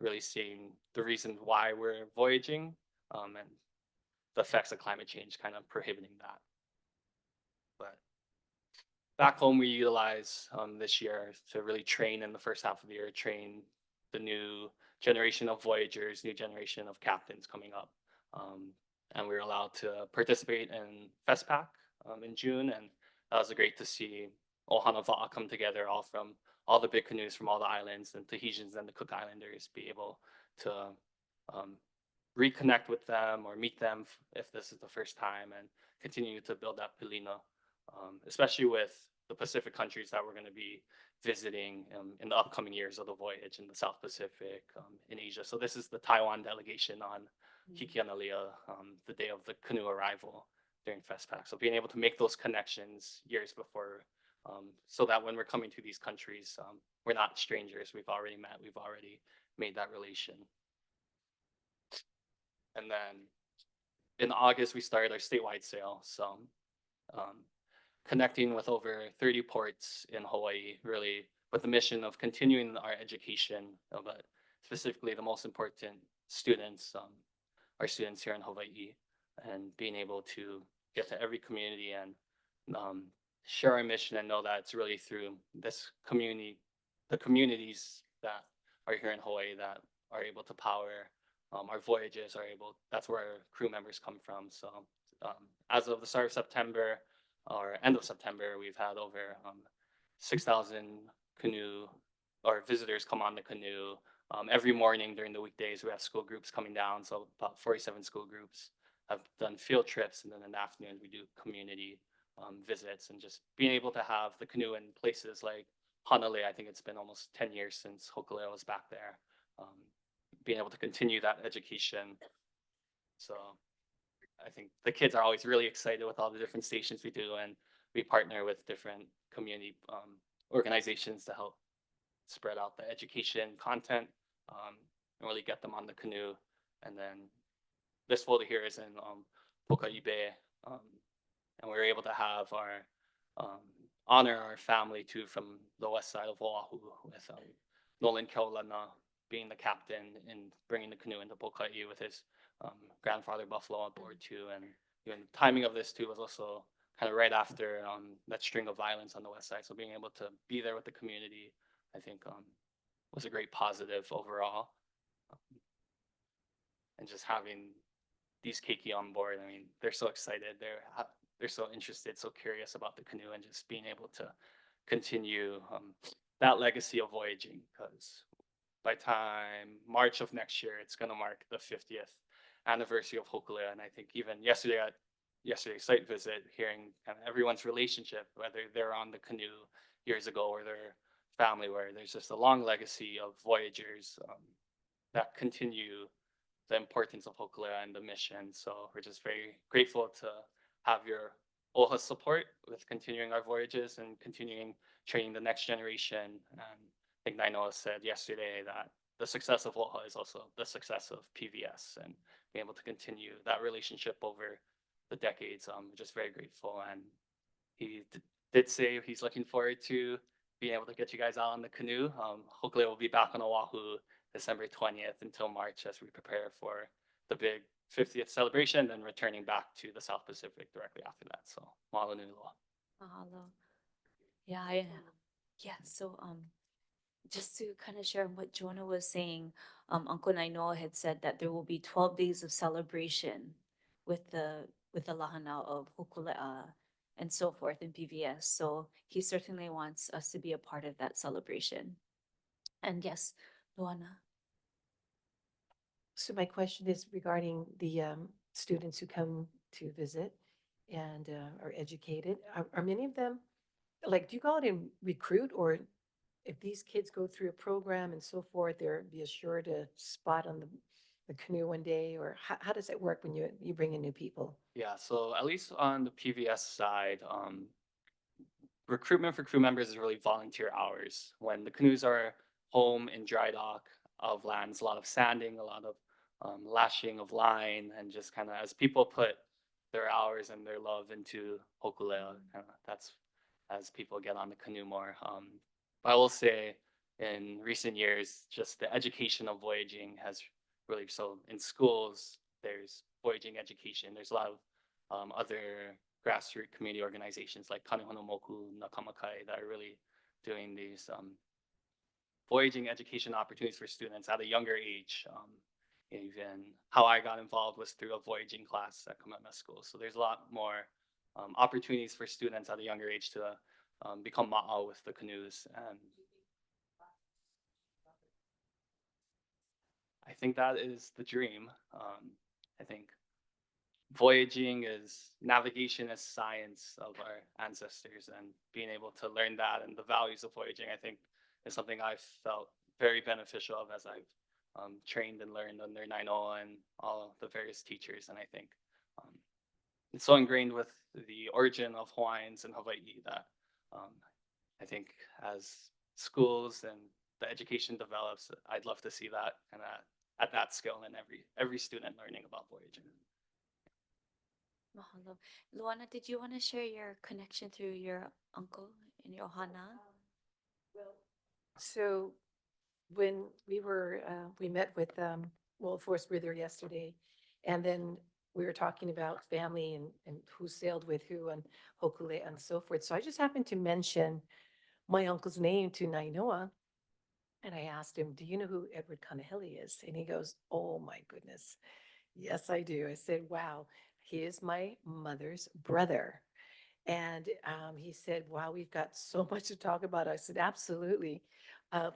really seeing the reason why we're voyaging and the effects of climate change kind of prohibiting that. But back home, we utilize this year to really train in the first half of the year, train the new generation of voyagers, new generation of captains coming up. And we were allowed to participate in FESPAC in June, and that was great to see Ohana Va'a come together, all from all the big canoes from all the islands, and Tahitians and the Cook Islanders, be able to reconnect with them or meet them if this is the first time, and continue to build that pilina, especially with the Pacific countries that we're going to be visiting in the upcoming years of the voyage, in the South Pacific, in Asia. So this is the Taiwan delegation on Hikianalia, the day of the canoe arrival during FESPAC. So being able to make those connections years before, so that when we're coming to these countries, we're not strangers. We've already met, we've already made that relation. And then in August, we started our statewide sail. So connecting with over 30 ports in Hawaii, really with the mission of continuing our education, but specifically the most important students, our students here in Hawaii, and being able to get to every community and share our mission, and know that it's really through this community, the communities that are here in Hawaii, that are able to power our voyages, that's where our crew members come from. So as of the start of September, or end of September, we've had over 6,000 canoe or visitors come on the canoe. Every morning during the weekdays, we have school groups coming down. So about 47 school groups have done field trips, and then in the afternoon we do community visits, and just being able to have the canoe in places like Honolulu. I think it's been almost 10 years since Hokulea was back there. Being able to continue that education. So I think the kids are always really excited with all the different stations we do, and we partner with different community organizations to help spread out the education content and really get them on the canoe. And then this folder here is in Pukai'be, um, and we were able to have our um, honor our family too from the west side of Oahu with Nolan Keolana being the captain and bringing the canoe into Pokai with his grandfather Buffalo on board too. And even the timing of this too was also kind of right after that string of violence on the west side. So being able to be there with the community, I think was a great positive overall. And just having these keiki on board, I mean, they're so excited. They're so interested, so curious about the canoe, and just being able to continue that legacy of voyaging. Because by time March of next year, it's going to mark the 50th anniversary of Hokulea. And I think even yesterday at yesterday's site visit, hearing kind of everyone's relationship, whether they're on the canoe years ago or their family, where there's just a long legacy of voyagers that continue the importance of Hokulea and the mission. So we're just very grateful to have your OHA support with continuing our voyages and continuing training the next generation. And I think Nainoa said yesterday that the success of OHA is also the success of PVS, and being able to continue that relationship over the decades. I'm just very grateful. And he did say he's looking forward to being able to get you guys out on the canoe. Hokulea will be back on Oahu December 20th until March as we prepare for the big 50th celebration, then returning back to the South Pacific directly after that. So, mahalo nui loa. Mahalo. Yeah, yeah. So just to kind of share what Jonah was saying, Uncle Nainoa had said that there will be 12 days of celebration with the lahana of Hokulea and so forth in PVS. So he certainly wants us to be a part of that celebration. And yes, Luana. So my question is regarding the students who come to visit and are educated. Are many of them, like, do you call it in recruit, or if these kids go through a program and so forth, they're be assured a spot on the canoe one day, or how does it work when you bring in new people? Yeah, so at least on the PVS side, recruitment for crew members is really volunteer hours. When the canoes are home in dry dock of lands, a lot of sanding, a lot of lashing of line, and just kind of as people put their hours and their love into Hokulea, that's as people get on the canoe more. But I will say in recent years, just the education of voyaging has really, so in schools, there's voyaging education. There's a lot of other grassroots community organizations like Kanehonomoku, Nakamakai that are really doing these voyaging education opportunities for students at a younger age. Even how I got involved was through a voyaging class at Kamehameha School. So there's a lot more opportunities for students at a younger age to become ma'a with the canoes. And I think that is the dream. I think voyaging is navigation is science of our ancestors, and being able to learn that and the values of voyaging, I think, is something I've felt very beneficial of as I've trained and learned under Nainoa and all the various teachers. And I think it's so ingrained with the origin of Hawaiians and Hawaii that I think as schools and the education develops, I'd love to see that kind of at that scale in every student learning about voyaging. Mahalo. Luana, did you want to share your connection through your uncle and your ohana? So when we met with, well, of course, we were there yesterday, and then we were talking about family and who sailed with who and Hokulea and so forth. So I just happened to mention my uncle's name to Nainoa, and I asked him, "Do you know who Edward Kanahele is?" And he goes, "Oh my goodness, yes, I do." I said, "Wow, he is my mother's brother." And he said, "Wow, we've got so much to talk about." I said, "Absolutely."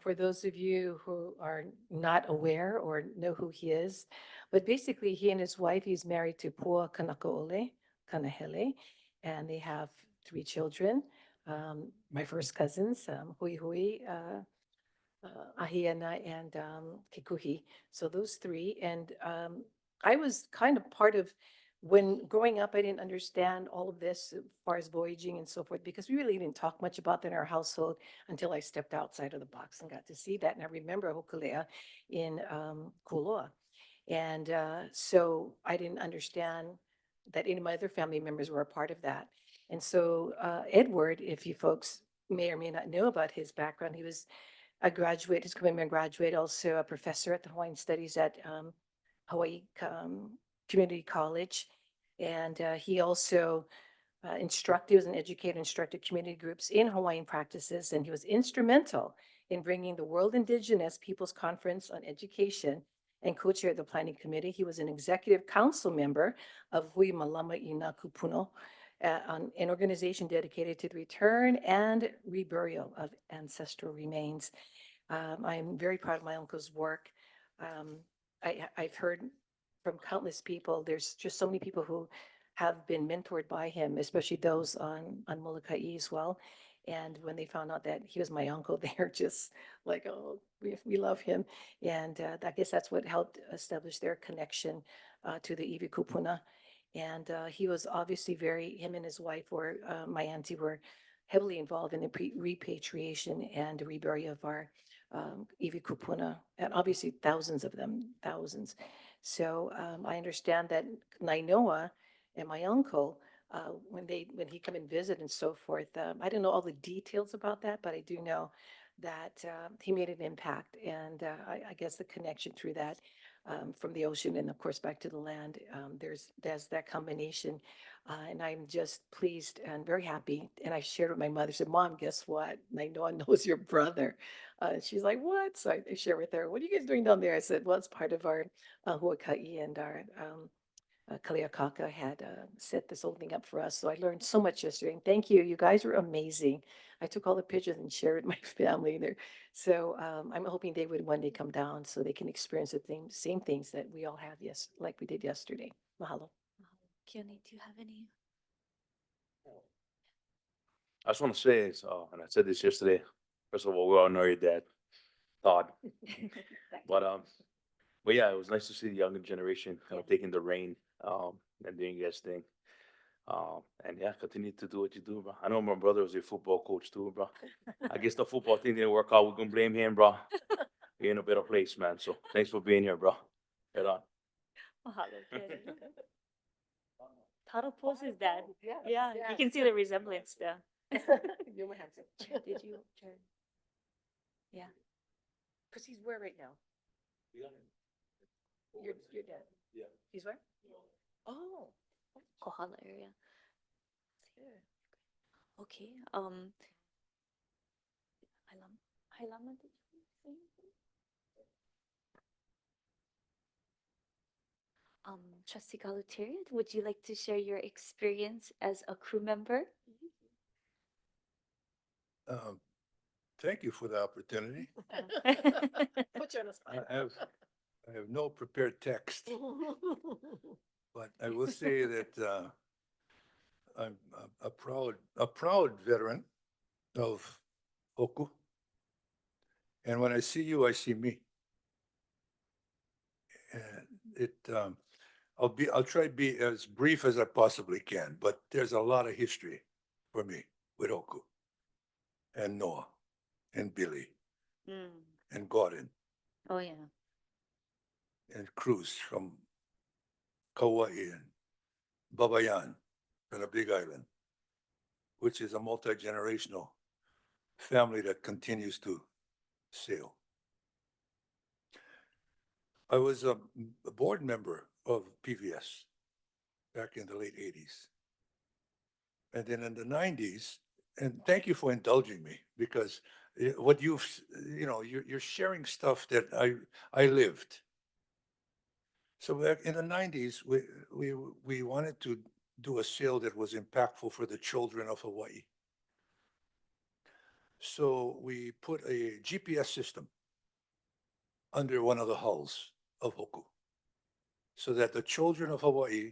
For those of you who are not aware or know who he is, but basically, he and his wife, he's married to Pua Kanakaole Kanahele, and they have 3 children. My first cousins, Hui Hui, Ahiana, and Kikuhi. So those 3. And I was kind of part of when growing up, I didn't understand all of this as far as voyaging and so forth, because we really didn't talk much about that in our household until I stepped outside of the box and got to see that. And I remember Hokulea in Kuloa. And so I didn't understand that any of my other family members were a part of that. And so Edward, if you folks may or may not know about his background, he was a graduate, his commitment graduate, also a professor at the Hawaiian Studies at Hawaii Community College. And he also instructed, he was an educator, instructed community groups in Hawaiian practices, and he was instrumental in bringing the World Indigenous Peoples Conference on Education and co-chaired the planning committee. He was an executive council member of Hui Malama Ina Kupuno, an organization dedicated to the return and reburial of ancestral remains. I'm very proud of my uncle's work. I've heard from countless people, there's just so many people who have been mentored by him, especially those on Molokai as well. And when they found out that he was my uncle, they're just like, oh, we love him. And I guess that's what helped establish their connection to the Iwi Kupuna. And he was obviously him and his wife my auntie were heavily involved in the repatriation and reburial of our Iwi Kupuna, and obviously thousands of them, thousands. So I understand that Nainoa and my uncle, when he come and visit and so forth, I don't know all the details about that, but I do know that he made an impact, and I guess the connection through that from the ocean and of course back to the land, there's that combination, and I'm just pleased and very happy. And I shared with my mother, said, "Mom, guess what? Nainoa knows your brother." She's like, "What?" So I share with her, "What are you guys doing down there?" I said, "Well, it's part of our Huaka'i, and our Kaleakaka had set this whole thing up for us." So I learned so much yesterday. And thank you. You guys were amazing. I took all the pictures and shared with my family there. So I'm hoping they would one day come down so they can experience same things that we all have, yes, like we did yesterday. Mahalo. Keone, do you have any? I just want to say, and I said this yesterday. First of all, we all know your dad, Todd. But yeah, it was nice to see the younger generation kind of taking the reign and doing his thing. And yeah, continue to do what you do, bro. I know my brother was your football coach too, bro. I guess the football thing didn't work out. We're gonna blame him, bro. You're in a better place, man. So thanks for being here, bro. Head on. Mahalo, Keone. Taro pose his dad. Yeah, you can see the resemblance there. You're my handsome. Chair, did you, Chair? Yeah. Because he's where right now? Your dad? Yeah. He's where? Oh. Kohala area. Okay. Hailama, did you say anything? Trustee Galutaria, would you like to share your experience as a crew member? Thank you for the opportunity. Put you on the spot. I have no prepared text, but I will say that I'm a proud veteran of Oku. And when I see you, I see me. And I'll try to be as brief as I possibly can, but there's a lot of history for me with Oku and Noah and Billy Mm. and Gordon Oh, yeah. and Cruz from Kauai and Babayan from the Big Island, which is a multi-generational family that continues to sail. I was a board member of PVS back in the late 80s. And then in the 90s, and thank you for indulging me, because what you're sharing stuff that I lived. So back in the 90s, we wanted to do a sale that was impactful for the children of Hawaii. So we put a GPS system under one of the hulls of Hoku so that the children of Hawaii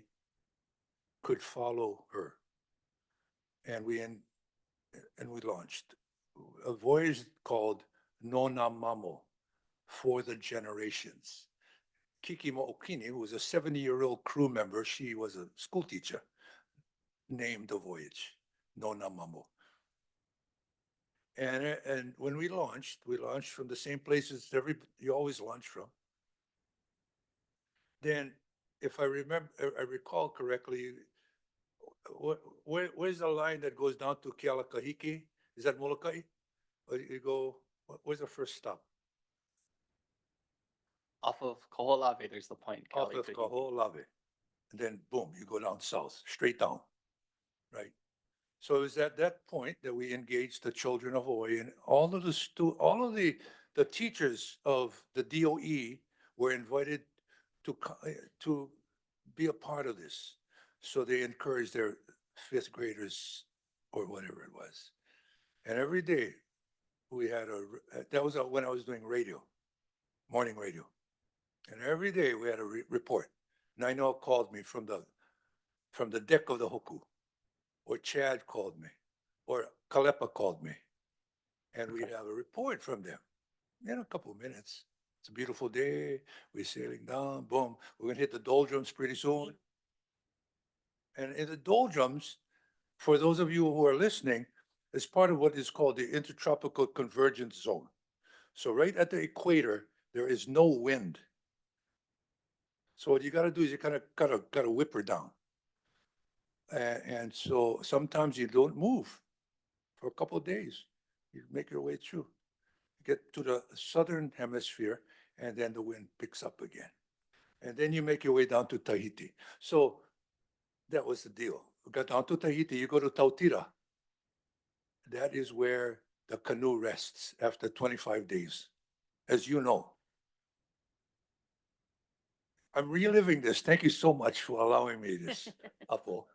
could follow her. And we launched a voyage called Nona Mamo, for the generations. Kiki Mo'okini, who was a 70-year-old crew member. She was a school teacher, named the voyage, Nona Mamo. And when we launched from the same places you always launch from. Then, if I remember, I recall correctly, where's the line that goes down to Kealakahiki? Is that Molokai? Or you go, where's the first stop? Off of Koholave, there's the point. Off of Kalikahiki. Kaho'olawe. And then boom, you go down south, straight down, right? So it was at that point that we engaged the children of Hawaii, and all of the teachers of the DOE were invited to be a part of this. So they encouraged their fifth graders or whatever it was. And every day we had that was when I was doing radio, morning radio. And every day we had a report. Nainoa called me from the deck of the Hoku, or Chad called me, or Kalepa called me. And we'd have a report from them in a couple of minutes. It's a beautiful day. We're sailing down, boom. We're gonna hit the doldrums pretty soon. And in the doldrums, for those of you who are listening, is part of what is called the Intertropical Convergence Zone. So right at the equator, there is no wind. So what you gotta do is you kind of gotta whip her down. And so sometimes you don't move for a couple of days. You make your way through. Get to the southern hemisphere, and then the wind picks up again. And then you make your way down to Tahiti. So that was the deal. We got down to Tahiti, you go to Tautira. That is where the canoe rests after 25 days, as you know. I'm reliving this. Thank you so much for allowing me this, Apo.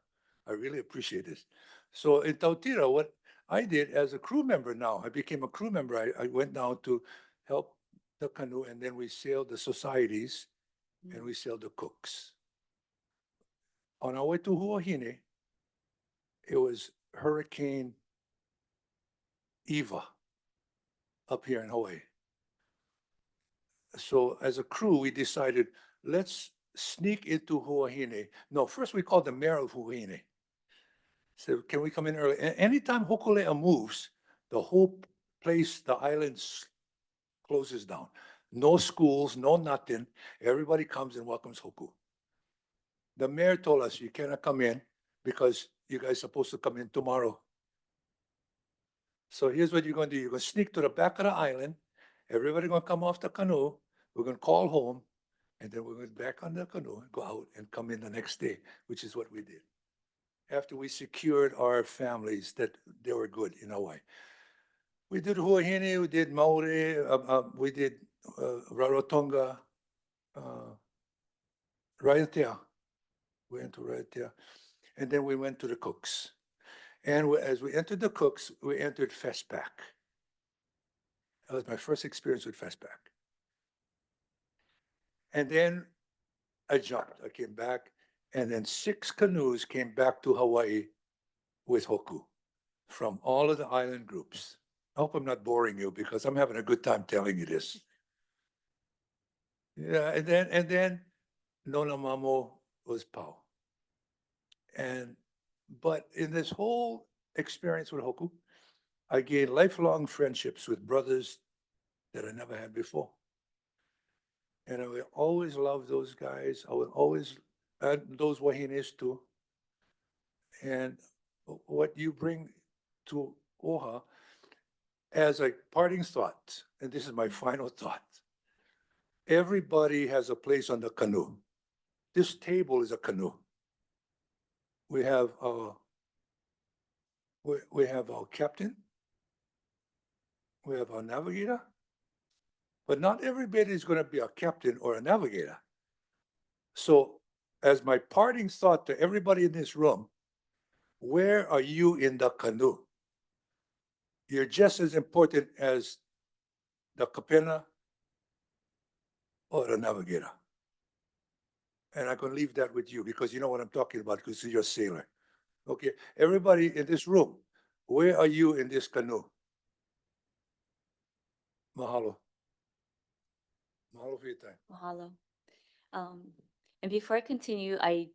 I really appreciate this. So in Tautira, what I did as a crew member now, I became a crew member. I went down to help the canoe, and then we sailed the societies and we sailed the cooks. On our way to Huahine, it was Hurricane Eva up here in Hawaii. So as a crew, we decided, let's sneak into Huahine. No, first we called the mayor of Huahine. Said, can we come in early? Anytime Hokulea moves, the whole place, the island closes down. No schools, no nothing. Everybody comes and welcomes Hoku. The mayor told us, you cannot come in because you guys are supposed to come in tomorrow. So here's what you're going to do. You're going to sneak to the back of the island. Everybody going to come off the canoe. We're going to call home. And then we're going to back on the canoe and go out and come in the next day, which is what we did. After we secured our families that they were good in Hawaii. We did Huahine, we did Maori, we did Rarotonga, Raiatea. We went to Raiatea. And then we went to the cooks. And as we entered the cooks, we entered Festback. That was my first experience with Festback. And then I jumped. I came back, and then 6 canoes came back to Hawaii with Hoku from all of the island groups. I hope I'm not boring you because I'm having a good time telling you this. Yeah, and then Nona Mamo was Pau. But in this whole experience with Hoku, I gained lifelong friendships with brothers that I never had before. And I will always love those guys. I will always, and those Wahines too. And what you bring to OHA as a parting thought, and this is my final thought. Everybody has a place on the canoe. This table is a canoe. We have we have our captain. We have our navigator. But not everybody is going to be a captain or a navigator. So as my parting thought to everybody in this room, where are you in the canoe? You're just as important as the kapena or the navigator. And I can leave that with you because you know what I'm talking about because you're a sailor. Okay, everybody in this room, where are you in this canoe? Mahalo. Mahalo for your time. Mahalo. And before I continue, I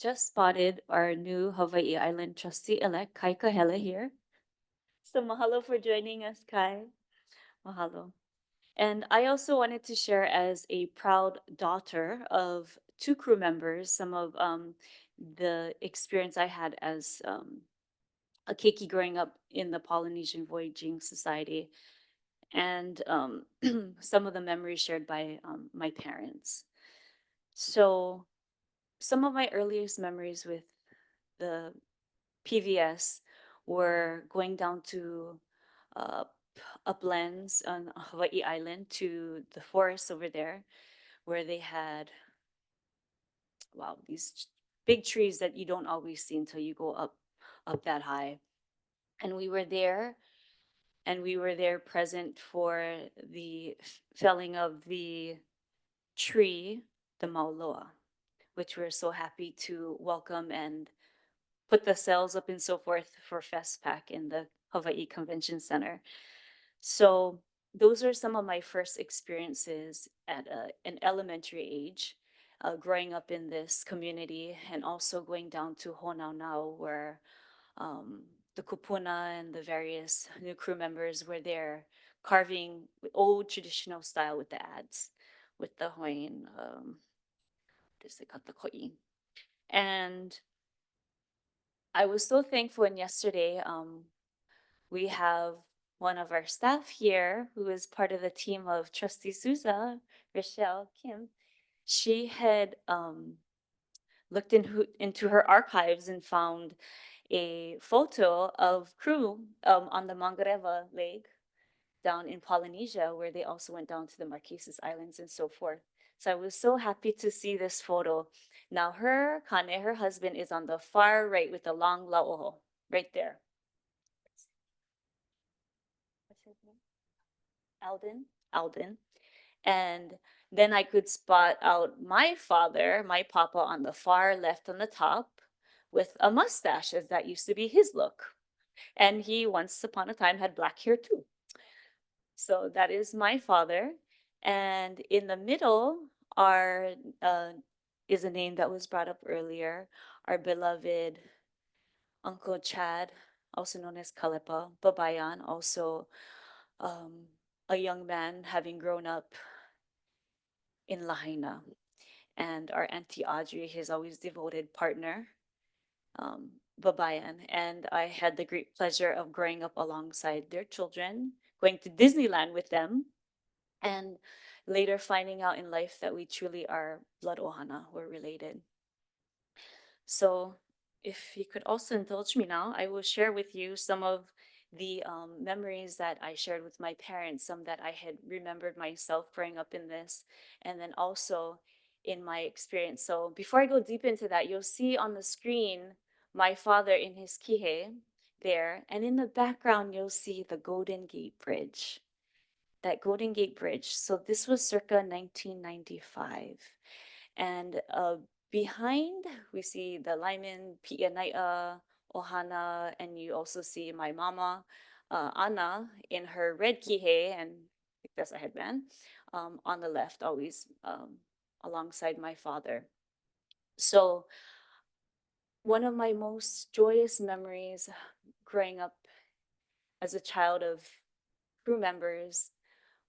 just spotted our new Hawaii Island trustee-elect, Kai Kahele here. So mahalo for joining us, Kai. Mahalo. And I also wanted to share as a proud daughter of two crew members, some of the experience I had as a keiki growing up in the Polynesian Voyaging Society, and some of the memories shared by my parents. So some of my earliest memories with the PVS were going down to uh, uplands on Hawaii Island to the forest over there, where they had, wow, these big trees that you don't always see until you go up that high. And we were there present for the felling of the tree, the Mauloa, which we're so happy to welcome and put the sails up and so forth for FestPac in the Hawaii Convention Center. So those are some of my first experiences at an elementary age, growing up in this community, and also going down to Honaunau, where the kupuna and the various new crew members were there carving old traditional style with the ads, with the hoin, just they cut the koi. And I was so thankful. And yesterday, we have one of our staff here who is part of the team of Trustee Souza, Rochelle Kim. She had looked into her archives and found a photo of crew on the Mangareva Lake down in Polynesia, where they also went down to the Marquesas Islands and so forth. So I was so happy to see this photo. Now her Kane, her husband, is on the far right with the long lauoho, right there. What's his name? Alden. And then I could spot out my father, my papa, on the far left on the top with a mustache, as that used to be his look. And he once upon a time had black hair too. So that is my father. And in the middle are is a name that was brought up earlier, our beloved Uncle Chad, also known as Kalepa, Babayan, also a young man having grown up in Lahaina. And our Auntie Audrey, his always devoted partner, Babayan. And I had the great pleasure of growing up alongside their children, going to Disneyland with them, and later finding out in life that we truly are blood ohana, we're related. So if you could also indulge me now, I will share with you some of the memories that I shared with my parents, some that I had remembered myself growing up in this, and then also in my experience. So before I go deep into that, you'll see on the screen my father in his kihe there, and in the background, you'll see the Golden Gate Bridge. That Golden Gate Bridge. So this was circa 1995. And behind, we see the Lyman, Pi'anaia, Ohana, and you also see my mama, Anna, in her red kihe, and I think that's a headband, on the left, always alongside my father. So one of my most joyous memories growing up as a child of crew members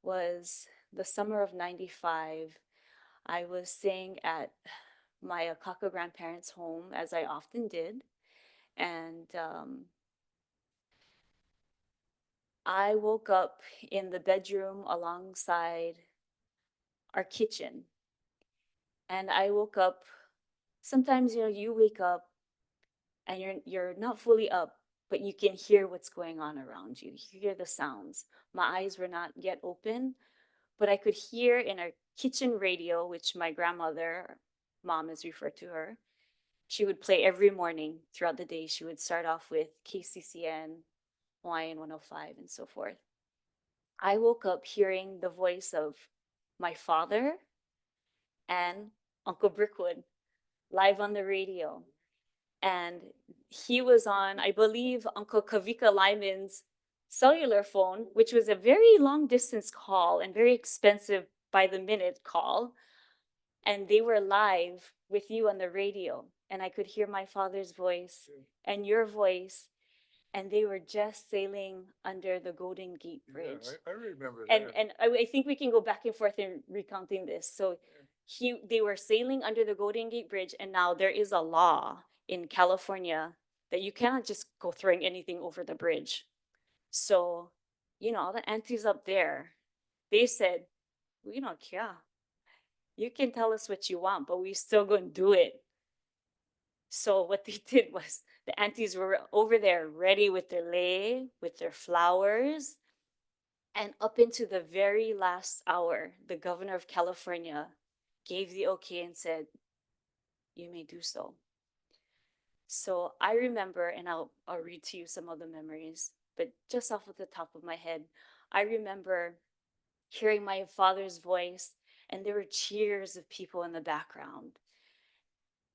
was the summer of 95. I was staying at my Akaka grandparents' home, as I often did. And I woke up in the bedroom alongside our kitchen. And I woke up, sometimes, you wake up and you're not fully up, but you can hear what's going on around you. You hear the sounds. My eyes were not yet open, but I could hear in our kitchen radio, which my grandmother, mom is referred to her, she would play every morning throughout the day. She would start off with KCCN, Hawaiian 105, and so forth. I woke up hearing the voice of my father and Uncle Brickwood live on the radio. And he was on, I believe, Uncle Kavika Lyman's cellular phone, which was a very long distance call and very expensive by the minute call. and they were live with you on the radio, and I could hear my father's voice and your voice, and they were just sailing under the Golden Gate Yeah, Bridge. I remember And that. and I think we can go back and forth in recounting this. So they were sailing under the Golden Gate Bridge, and now there is a law in California that you cannot just go throwing anything over the bridge. So, all the aunties up there, they said, we don't care. You can tell us what you want, but we still gonna do it. So what they did was the aunties were over there ready with their lei, with their flowers. And up into the very last hour, the governor of California gave the okay and said, you may do so. So I remember, and I'll read to you some of the memories, but just off of the top of my head, I remember hearing my father's voice, and there were cheers of people in the background.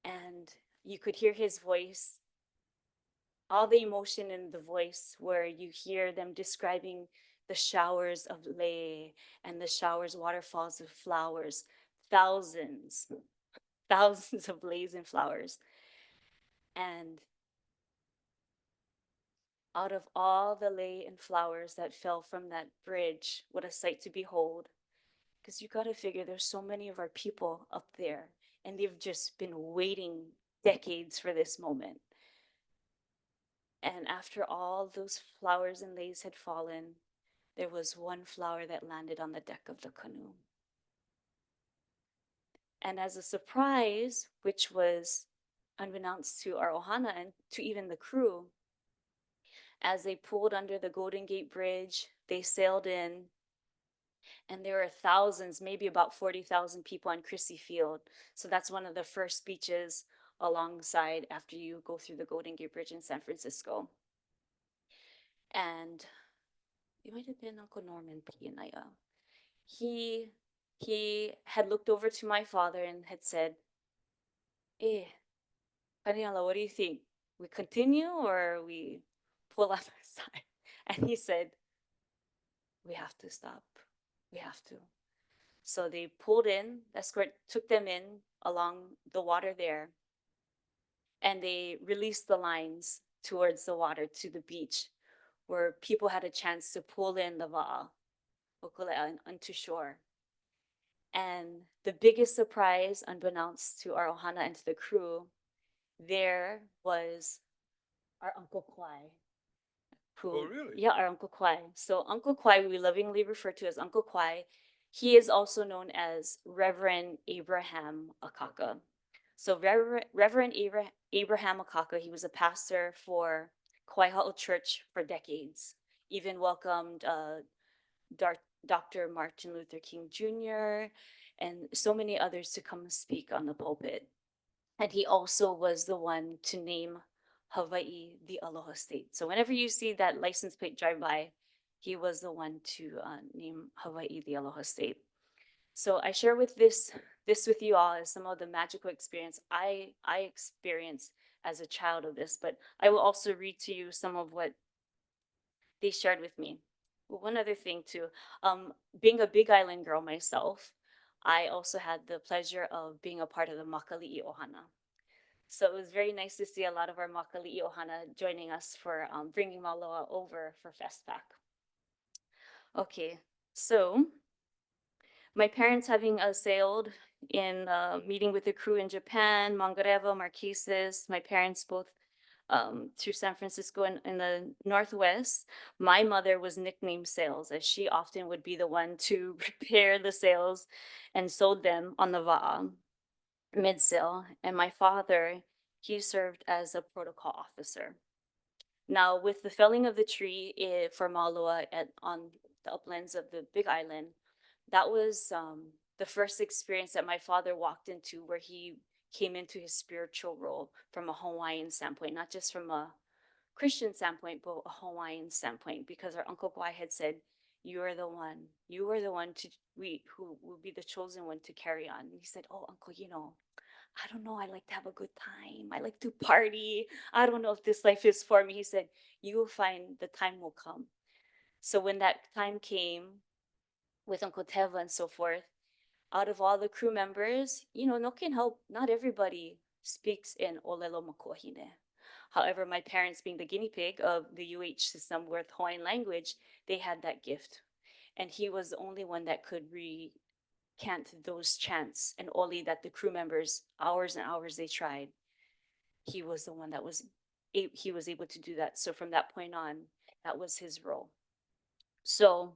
And you could hear his voice, all the emotion in the voice, where you hear them describing the showers of lei and the showers, waterfalls of flowers, thousands, thousands of leis and flowers. And out of all the lei and flowers that fell from that bridge, what a sight to behold. Because you got to figure there's so many of our people up there, and they've just been waiting decades for this moment. And after all those flowers and leis had fallen, there was one flower that landed on the deck of the canoe. And as a surprise, which was unbeknownst to our ohana and to even the crew, as they pulled under the Golden Gate Bridge, they sailed in, and there were thousands, maybe about 40,000 people on Chrissy Field. So that's one of the first beaches alongside after you go through the Golden Gate Bridge in San Francisco. And it might have been Uncle Norman Pianaya. He had looked over to my father and had said, Daniela, what do you think? We continue or we pull out the side? And he said, we have to stop. We have to. So they pulled in, the escort took them in along the water there, and they released the lines towards the water to the beach, where people had a chance to pull in the va'a, hokulea, onto shore. And the biggest surprise, unbeknownst to our ohana and to the crew, there was our Uncle Kwai. Oh, really? Yeah, our Uncle Kwai. So Uncle Kwai, we lovingly refer to as Uncle Kwai. He is also known as Reverend Abraham Akaka. So Reverend Abraham Akaka, he was a pastor for Kwai Ha'o Church for decades. Even welcomed Dr. Martin Luther King Jr. and so many others to come speak on the pulpit. And he also was the one to name Hawaii the Aloha State. So whenever you see that license plate drive by, he was the one to name Hawaii the Aloha State. So I share this with you all as some of the magical experience I experienced as a child of this, but I will also read to you some of what they shared with me. One other thing too, being a Big Island girl myself, I also had the pleasure of being a part of the Makali'i Ohana. So it was very nice to see a lot of our Makali'i Ohana joining us for bringing Maloa over for FestPac. Okay, so my parents having sailed in meeting with the crew in Japan, Mangareva, Marquesas, my parents both to San Francisco in the Northwest. My mother was nicknamed Sails, as she often would be the one to prepare the sails and sewed them on the va'a mid-sail. And my father, he served as a protocol officer. Now, with the felling of the tree for Malua on the uplands of the Big Island, that was the first experience that my father walked into where he came into his spiritual role from a Hawaiian standpoint, not just from a Christian standpoint, but a Hawaiian standpoint, because our Uncle Guai had said, you are the one who will be the chosen one to carry on. And he said, oh, Uncle, I don't know. I like to have a good time. I like to party. I don't know if this life is for me. He said, you will find the time will come. So when that time came with Uncle Teva and so forth, out of all the crew members, no can help, not everybody speaks in Olelo Makuahine. However, my parents, being the guinea pig of the UH system with Hawaiian language, they had that gift. And he was the only one that could recant those chants and oli that the crew members, hours and hours they tried. He was the one that he was able to do that. So from that point on, that was his role. So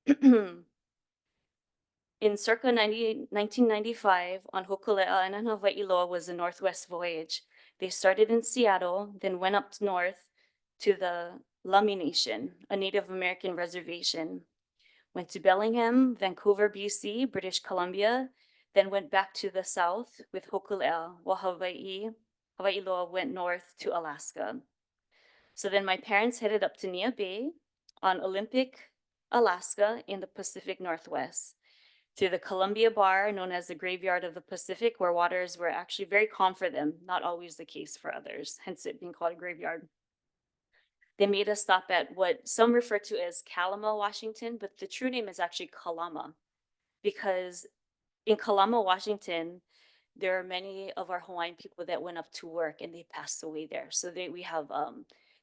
in circa 1995, on Hokulea and on Hawaiiloa was the Northwest Voyage. They started in Seattle, then went up north to the Lummi Nation, a Native American reservation. Went to Bellingham, Vancouver, BC, British Columbia, then went back to the south with Hokulea, while Hawaiiloa went north to Alaska. So then my parents headed up to Nia Bay on Olympic, Alaska in the Pacific Northwest, to the Columbia Bar, known as the Graveyard of the Pacific, where waters were actually very calm for them, not always the case for others, hence it being called a graveyard. They made us stop at what some refer to as Kalama, Washington, but the true name is actually Kalama, because in Kalama, Washington, there are many of our Hawaiian people that went up to work and they passed away there. So we have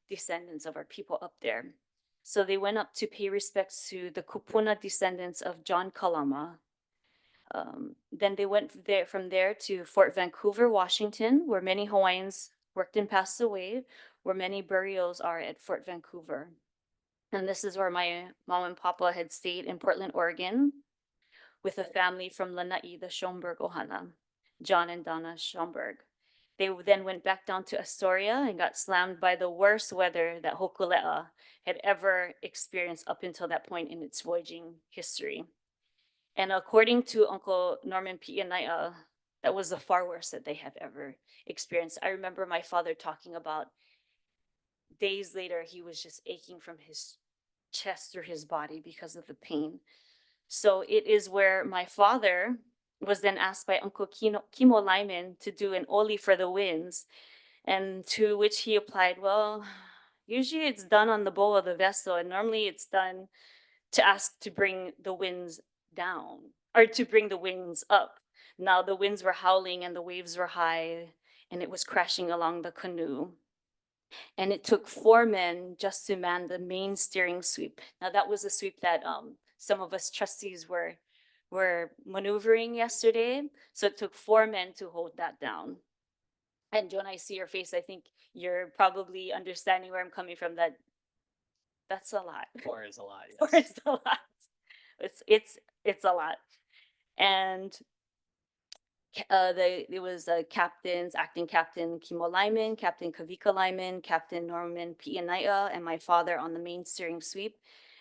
descendants of our people up there. So they went up to pay respects to the Kupuna descendants of John Kalama. Then they went from there to Fort Vancouver, Washington, where many Hawaiians worked and passed away, where many burials are at Fort Vancouver. And this is where my mom and papa had stayed in Portland, Oregon, with a family from Lanai, the Schomburg Ohana, John and Donna Schomburg. They then went back down to Astoria and got slammed by the worst weather that Hokulea had ever experienced up until that point in its voyaging history. And according to Uncle Norman Pi'anaia, that was the far worst that they have ever experienced. I remember my father talking about days later, he was just aching from his chest through his body because of the pain. So it is where my father was then asked by Uncle Kimo Lyman to do an oli for the winds, and to which he applied, well, usually it's done on the bow of the vessel, and normally it's done to ask to bring the winds down, or to bring the winds up. Now the winds were howling and the waves were high, and it was crashing along the canoe. And it took 4 men just to man the main steering sweep. Now that was a sweep that some of us trustees were maneuvering yesterday. So it took 4 men to hold that down. And Joan, I see your face. I think you're probably understanding where I'm coming from. That's a lot. 4 is a lot, Four yes. is a lot. It's a lot. And it was captains, acting captain Kimo Lyman, Captain Kavika Lyman, Captain Norman Pi'anaia, and my father on the main steering sweep.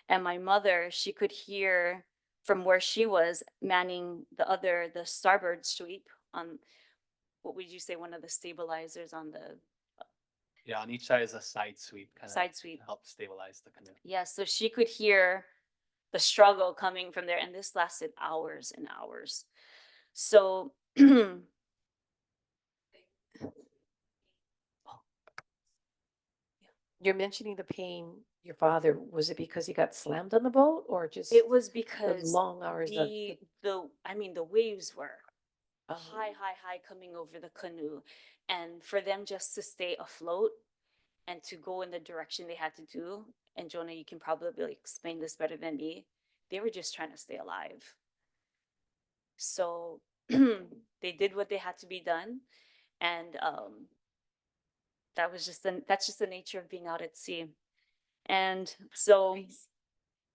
And my mother, she could hear from where she was manning the starboard sweep on, what would you say, one of the stabilizers on the Yeah, on each side is a side sweep, kind of side sweep. help stabilize the canoe. Yeah, so she could hear the struggle coming from there, and this lasted hours and hours. So You're mentioning the pain, your father, was it because he got slammed on the boat or just it was the because long hours? the waves were Oh, high coming over the canoe, and for them just to stay afloat and to go in the direction they had to do, and Jonah, you can probably explain this better than me, they were just trying to stay alive. So they did what they had to be done, and that's just the nature of being out at sea. And so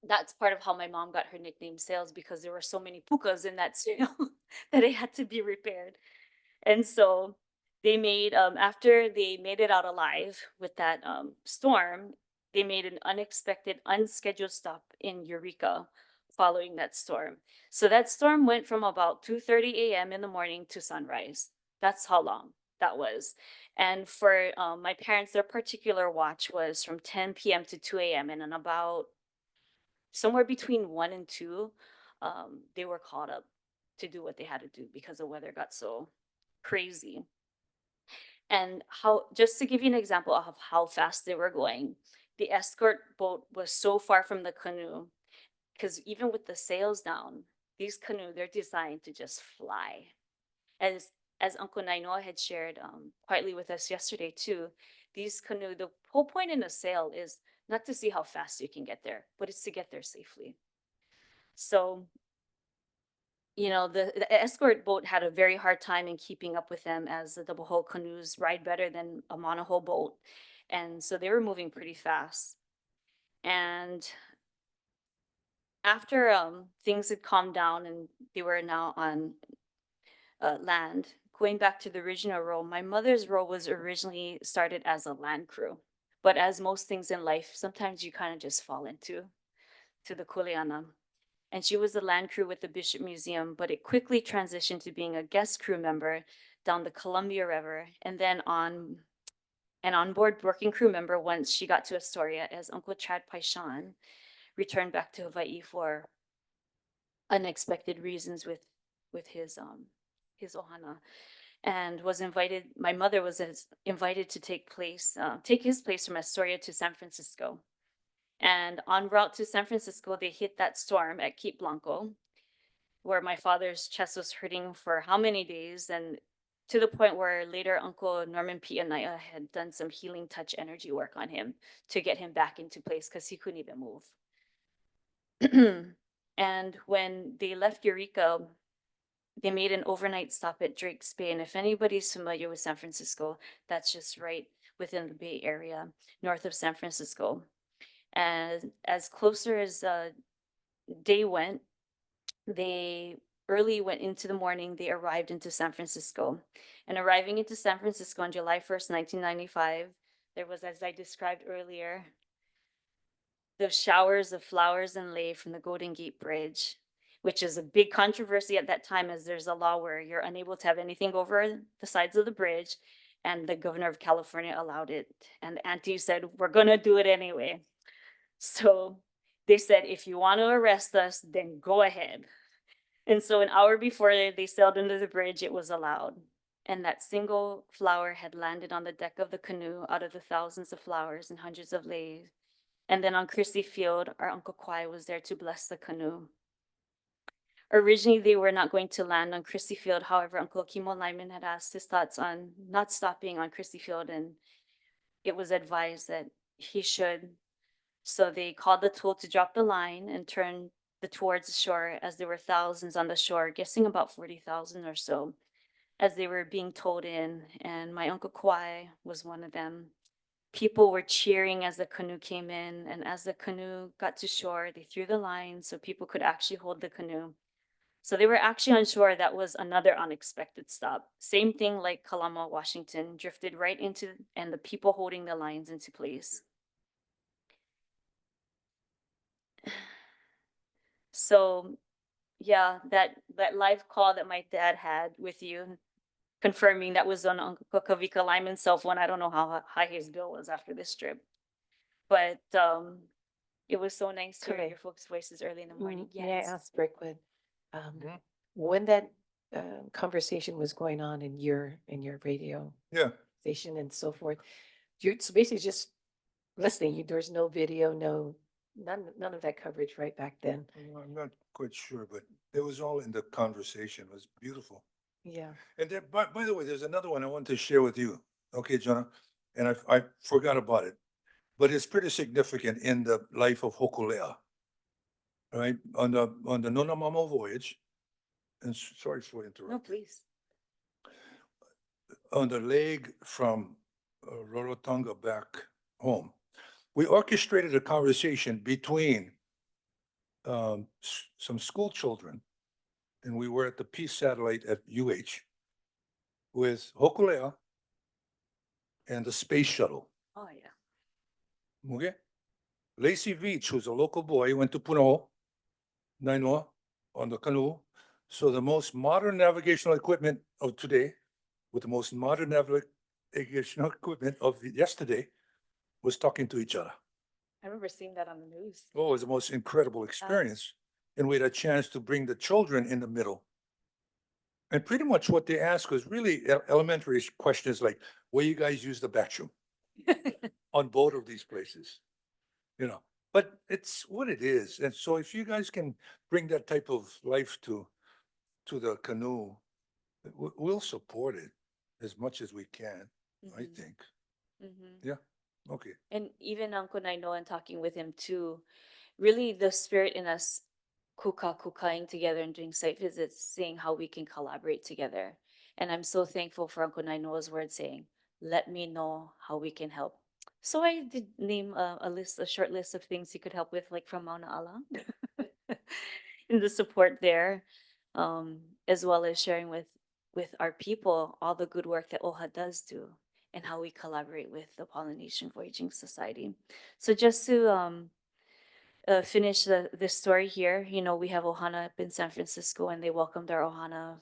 that's part of how my mom got her nickname Sails, because there were so many pukas in that sail that it had to be repaired. And so they made after they made it out alive with that storm, they made an unexpected, unscheduled stop in Eureka following that storm. So that storm went from about 2:30 a.m. in the morning to sunrise. That's how long that was. And for my parents, their particular watch was from 10 p.m. to 2 a.m. And then about somewhere between 1 and 2, they were caught up to do what they had to do because the weather got so crazy. And just to give you an example of how fast they were going, the escort boat was so far from the canoe, because even with the sails down, these canoe, they're designed to just fly. As as Uncle Nainoa had shared quietly with us yesterday too, these canoe, the whole point in a sail is not to see how fast you can get there, but it's to get there safely. So, you know, the escort boat had a very hard time in keeping up with them, as the double hull canoes ride better than a monohull boat. And so they were moving pretty fast. And after things had calmed down and they were now on land, going back to the original role, my mother's role was originally started as a land crew. But as most things in life, sometimes you kind of just fall into the kuleana. And she was the land crew with the Bishop Museum, but it quickly transitioned to being a guest crew member down the Columbia River, and then on board working crew member once she got to Astoria, as Uncle Chad Paishan returned back to Hawaii for unexpected reasons with his ohana, and was invited. My mother was invited to take his place from Astoria to San Francisco. And en route to San Francisco, they hit that storm at Cape Blanco, where my father's chest was hurting for how many days, and to the point where later Uncle Norman P. Anaya had done some healing touch energy work on him to get him back into place because he couldn't even move. And when they left Eureka, they made an overnight stop at Drake's Bay. And if anybody's familiar with San Francisco, that's just right within the Bay Area, north of San Francisco. And as closer as day went, they early went into the morning, they arrived into San Francisco. And arriving into San Francisco on July 1st, 1995, there was, as I described earlier, the showers of flowers and lei from the Golden Gate Bridge, which is a big controversy at that time, as there's a law where you're unable to have anything over the sides of the bridge. And the governor of California allowed it. And the auntie said, we're gonna do it anyway. So they said, if you want to arrest us, then go ahead. And so an hour before they sailed under the bridge, it was allowed. And that single flower had landed on the deck of the canoe out of the thousands of flowers and hundreds of leis. And then on Chrissy Field, our Uncle Kwai was there to bless the canoe. Originally, they were not going to land on Chrissy Field. However, Uncle Kimo Lyman had asked his thoughts on not stopping on Chrissy Field, and it was advised that he should. So they called the tool to drop the line and turn towards the shore, as there were thousands on the shore, guessing about 40,000 or so, as they were being towed in. And my Uncle Kwai was one of them. People were cheering as the canoe came in, and as the canoe got to shore, they threw the line so people could actually hold the canoe. So they were actually on shore. That was another unexpected stop. Same thing like Kalama, Washington, drifted right into, and the people holding the lines into place. So yeah, that live call that my dad had with you, confirming that was on Uncle Kavika Lyman's cell phone. I don't know how high his bill was after this trip, but it was so nice to hear Correct. your folks' voices early in the morning. May I Yes. ask Brickwood, when that conversation was going on in your radio Yeah. station and so forth, you're so basically just listening. There's no video, none of that coverage right back then. Well, I'm not quite sure, but it was all in the conversation. It was beautiful. Yeah. And there, by the way, there's another one I want to share with you. Okay, Jonah, and I forgot about it, but it's pretty significant in the life of Hokulea. Right, on the Nonamamo voyage, and sorry for interrupting. No, please. On the leg from Rorotonga back home, we orchestrated a conversation between some school children, and we were at the Peace Satellite at UH with Hokulea and the space shuttle. Oh yeah. Okay, Lacey Veach, who's a local boy, went to Puno, Nainoa, on the canoe. So the most modern navigational equipment of today, with the most modern navigational equipment of yesterday, was talking to each other. I remember seeing that on the news. Oh, it was the most incredible experience. And we had a chance to bring the children in the middle. And pretty much what they asked was really elementary questions like, where you guys use the bathroom on both of these places? You know, but it's what it is. And so if you guys can bring that type of life to the canoe, we'll support it as much as we can, I Mhm, think. mhm. Yeah, okay. And even Uncle Naino and talking with him too, really the spirit in us kukaing together and doing site visits, seeing how we can collaborate together. And I'm so thankful for Uncle Naino's word saying, let me know how we can help. So I did name a short list of things he could help with, like from Mauna Ala, in the support there, as well as sharing with our people all the good work that OHA does do and how we collaborate with the Polynesian Voyaging Society. So just to finish this story here, you know, we have Ohana up in San Francisco and they welcomed our Ohana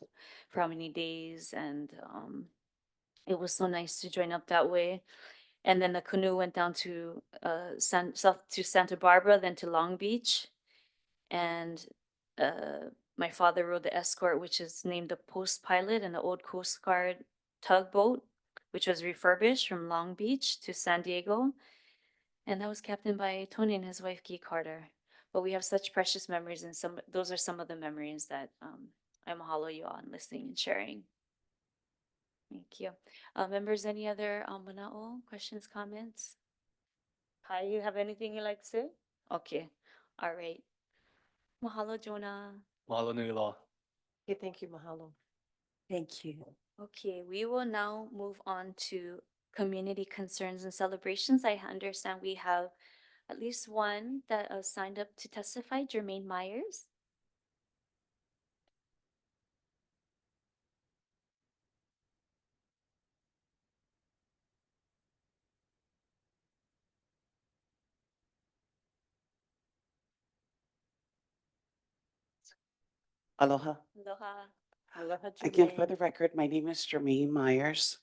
for how many days, and it was so nice to join up that way. And then the canoe went down to south to Santa Barbara, then to Long Beach, and my father rode the Escort, which is named the Post Pilot, and the old Coast Guard tugboat, which was refurbished from Long Beach to San Diego, and that was captained by Tony and his wife Guy Carter. But we have such precious memories, and those are some of the memories that I mahalo you on listening and sharing. Thank you. Members, any other mana'o questions, comments? Hi, you have anything you like to say? Okay, all right. Mahalo, Jonah. Mahalo nui loa. Okay, thank you, mahalo. Thank you. Okay, we will now move on to community concerns and celebrations. I understand we have at least one that signed up to testify, Jermaine Myers. Aloha. Aloha. Aloha, Again, for Jermaine. the record, my name is Jermaine Myers.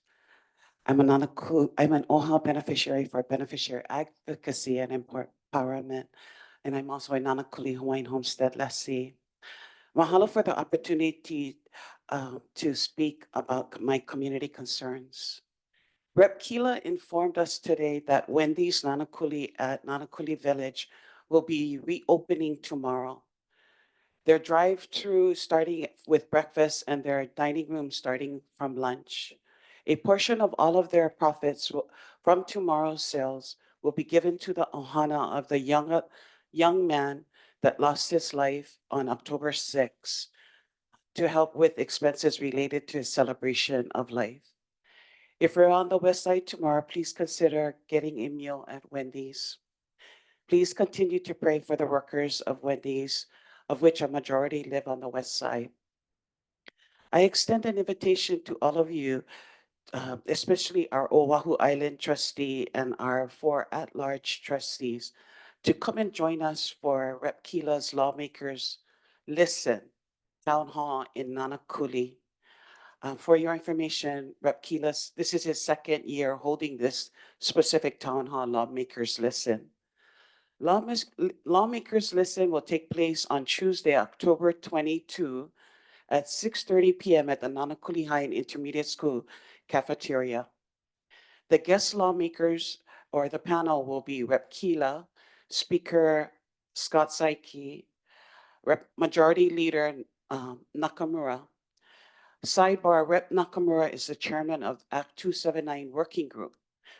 I'm an OHA beneficiary for beneficiary advocacy and empowerment. And I'm also a Nanakuli Hawaiian Homestead lessee. Mahalo for the opportunity to speak about my community concerns. Rep. Keela informed us today that Wendy's Nanakuli at Nanakuli Village will be reopening tomorrow. Their drive-through starting with breakfast and their dining room starting from lunch. A portion of all of their profits from tomorrow's sales will be given to the ohana of the young man that lost his life on October 6th to help with expenses related to his celebration of life. If you're on the west side tomorrow, please consider getting a meal at Wendy's. Please continue to pray for the workers of Wendy's, of which a majority live on the west side. I extend an invitation to all of you, especially our Oahu Island trustee and our 4 at-large trustees, to come and join us for Rep. Keela's Lawmakers Listen Town Hall in Nanakuli. For your information, Rep. Keela's, this is his second year holding this specific town hall, Lawmakers Listen. Lawmakers Listen will take place on Tuesday, October 22 at 6:30 p.m. at the Nanakuli High and Intermediate School cafeteria. The guest lawmakers or the panel will be Rep. Keela, Speaker Scott Saiki, Majority Leader Nakamura. Sidebar, Rep. Nakamura is the chairman of Act 279 Working Group.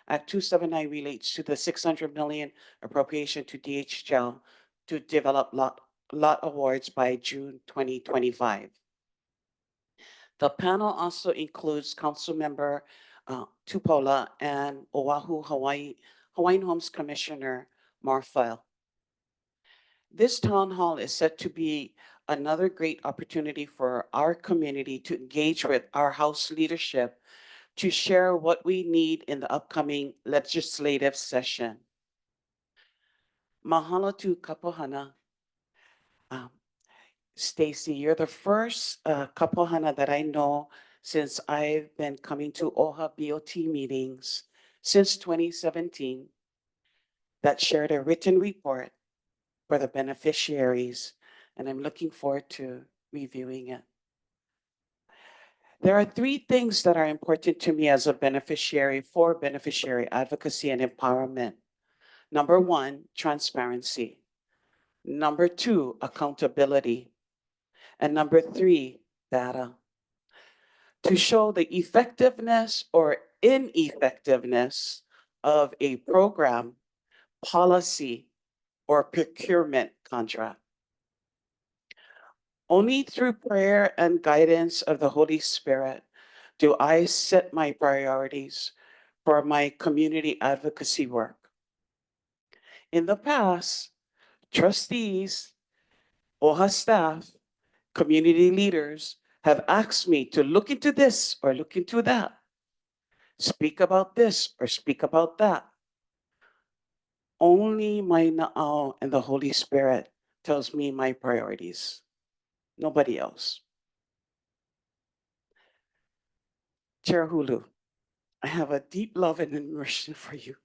Act 279 relates to the 600 million appropriation to DHL to develop lot awards by June 2025. The panel also includes Councilmember Tupola and Hawaiian Homes Commissioner Marfile. This town hall is set to be another great opportunity for our community to engage with our House leadership to share what we need in the upcoming legislative session. Mahalo to Kapohana. Stacy, you're the first kapohana that I know since I've been coming to OHA BOT meetings since 2017 that shared a written report for the beneficiaries, and I'm looking forward to reviewing it. There are 3 things that are important to me as a beneficiary for beneficiary advocacy and empowerment. Number one, transparency. Number two, accountability. And number three, data. To show the effectiveness or ineffectiveness of a program, policy, or procurement contract. Only through prayer and guidance of the Holy Spirit do I set my priorities for my community advocacy work. In the past, trustees, OHA staff, community leaders have asked me to look into this or look into that, speak about this or speak about that. Only my Na'au and the Holy Spirit tells me my priorities. Nobody else. Chair Hulu, I have a deep love and admiration for you.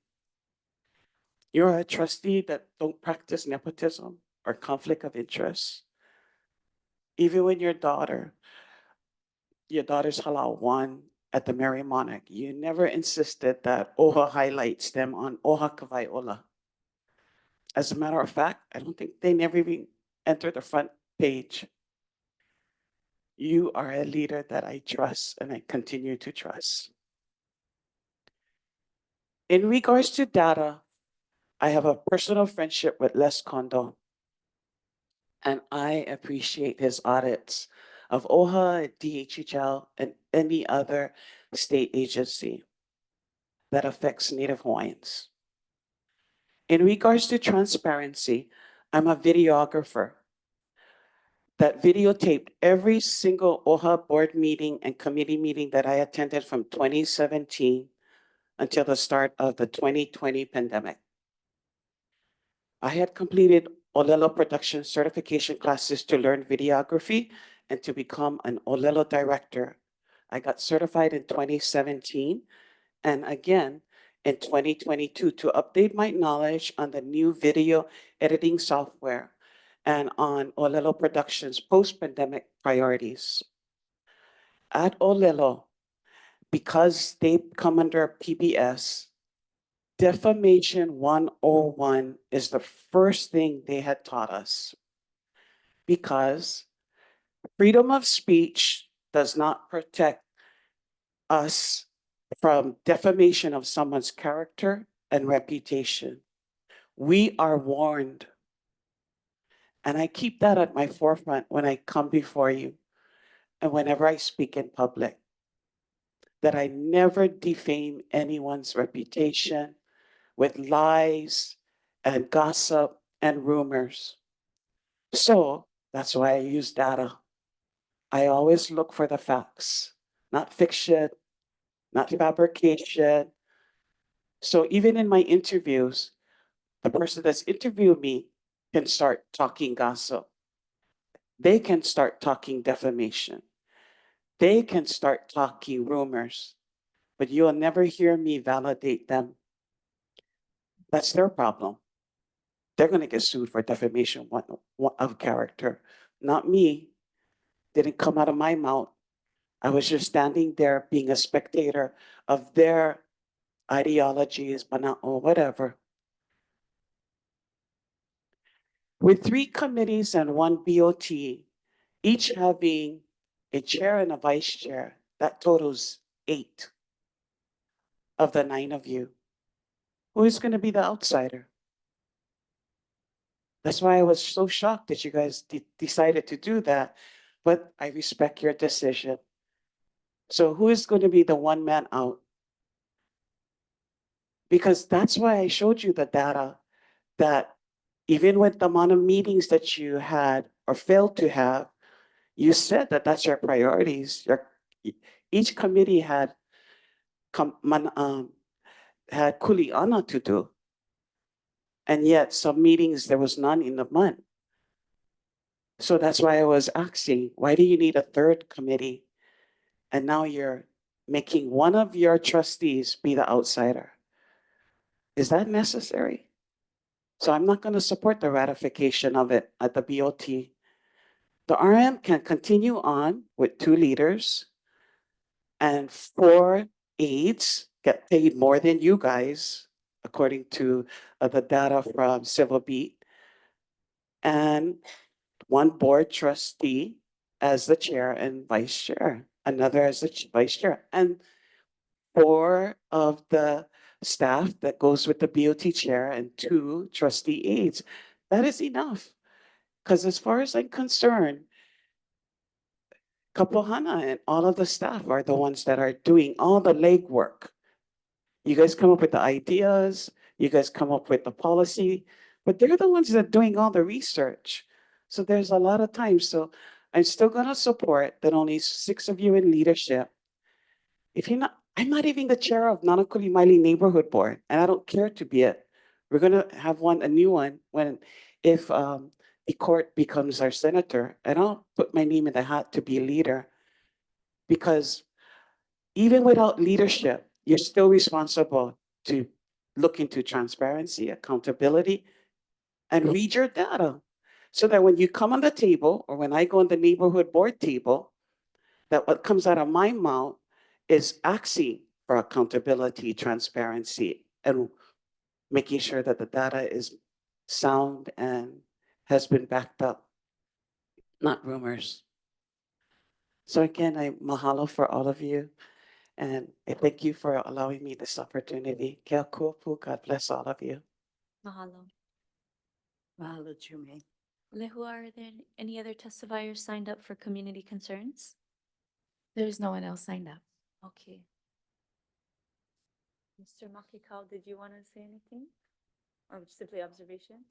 You're a trustee that don't practice nepotism or conflict of interest. Even when your daughter's halal one at the Mary Monarch, you never insisted that OHA highlights them on OHA Kawai Ola. As a matter of fact, I don't think they never even entered the front page. You are a leader that I trust and I continue to trust. In regards to data, I have a personal friendship with Les Kondo, and I appreciate his audits of OHA, DHHL, and any other state agency that affects Native Hawaiians. In regards to transparency, I'm a videographer that videotaped every single OHA board meeting and committee meeting that I attended from 2017 until the start of the 2020 pandemic. I had completed Olelo production certification classes to learn videography and to become an Olelo director. I got certified in 2017 and again in 2022 to update my knowledge on the new video editing software and on Olelo Productions post-pandemic priorities. At Olelo, because they come under PBS, Defamation 101 is the first thing they had taught us, because freedom of speech does not protect us from defamation of someone's character and reputation. We are warned. And I keep that at my forefront when I come before you and whenever I speak in public, that I never defame anyone's reputation with lies and gossip and rumors. So that's why I use data. I always look for the facts, not fiction, not fabrication. So even in my interviews, the person that's interviewed me can start talking gossip. They can start talking defamation. They can start talking rumors, but you'll never hear me validate them. That's their problem. They're going to get sued for defamation of character, not me. Didn't come out of my mouth. I was just standing there being a spectator of their ideologies, or whatever. With 3 committees and 1 BOT, each having a chair and a vice chair, that totals 8 of the 9 of you. Who is going to be the outsider? That's why I was so shocked that you guys decided to do that, but I respect your decision. So who is going to be the one man out? Because that's why I showed you the data that even with the amount of meetings that you had or failed to have, you said that that's your priorities. Each committee had kuleana to do. And yet some meetings, there was none in the month. So that's why I was asking, why do you need a 3rd committee? And now you're making one of your trustees be the outsider. Is that necessary? So I'm not going to support the ratification of it at the BOT. The RM can continue on with 2 leaders and 4 aides get paid more than you guys. according to the data from Civil Beat, and one board trustee as the chair and vice chair, another as the vice chair, and four of the staff that goes with the BOT chair and two trustee aides. That is enough. Because as far as I'm concerned, Kapohana and all of the staff are the ones that are doing all the legwork. You guys come up with the ideas, you guys come up with the policy, but they're the ones that are doing all the research. So there's a lot of time. So I'm still gonna support that only 6 of you in leadership. If you're not, I'm not even the chair of Nanakuli Maili Neighborhood Board, and I don't care to be it. We're gonna have a new one when, if the court becomes our senator, and I'll put my name in the hat to be a leader. Because even without leadership, you're still responsible to look into transparency, accountability, and read your data. So that when you come on the table, or when I go on the neighborhood board table, that what comes out of my mouth is asking for accountability, transparency, and making sure that the data is sound and has been backed up, not rumors. So again, I mahalo for all of you. And I thank you for allowing me this opportunity. Kia kuapu, God bless all of you. Mahalo. Mahalo, Jume. Lehua, are there any other testifiers signed up for community concerns? There's no one else signed up. Okay. Mr. Makikau, did you want to say anything? Or simply observation?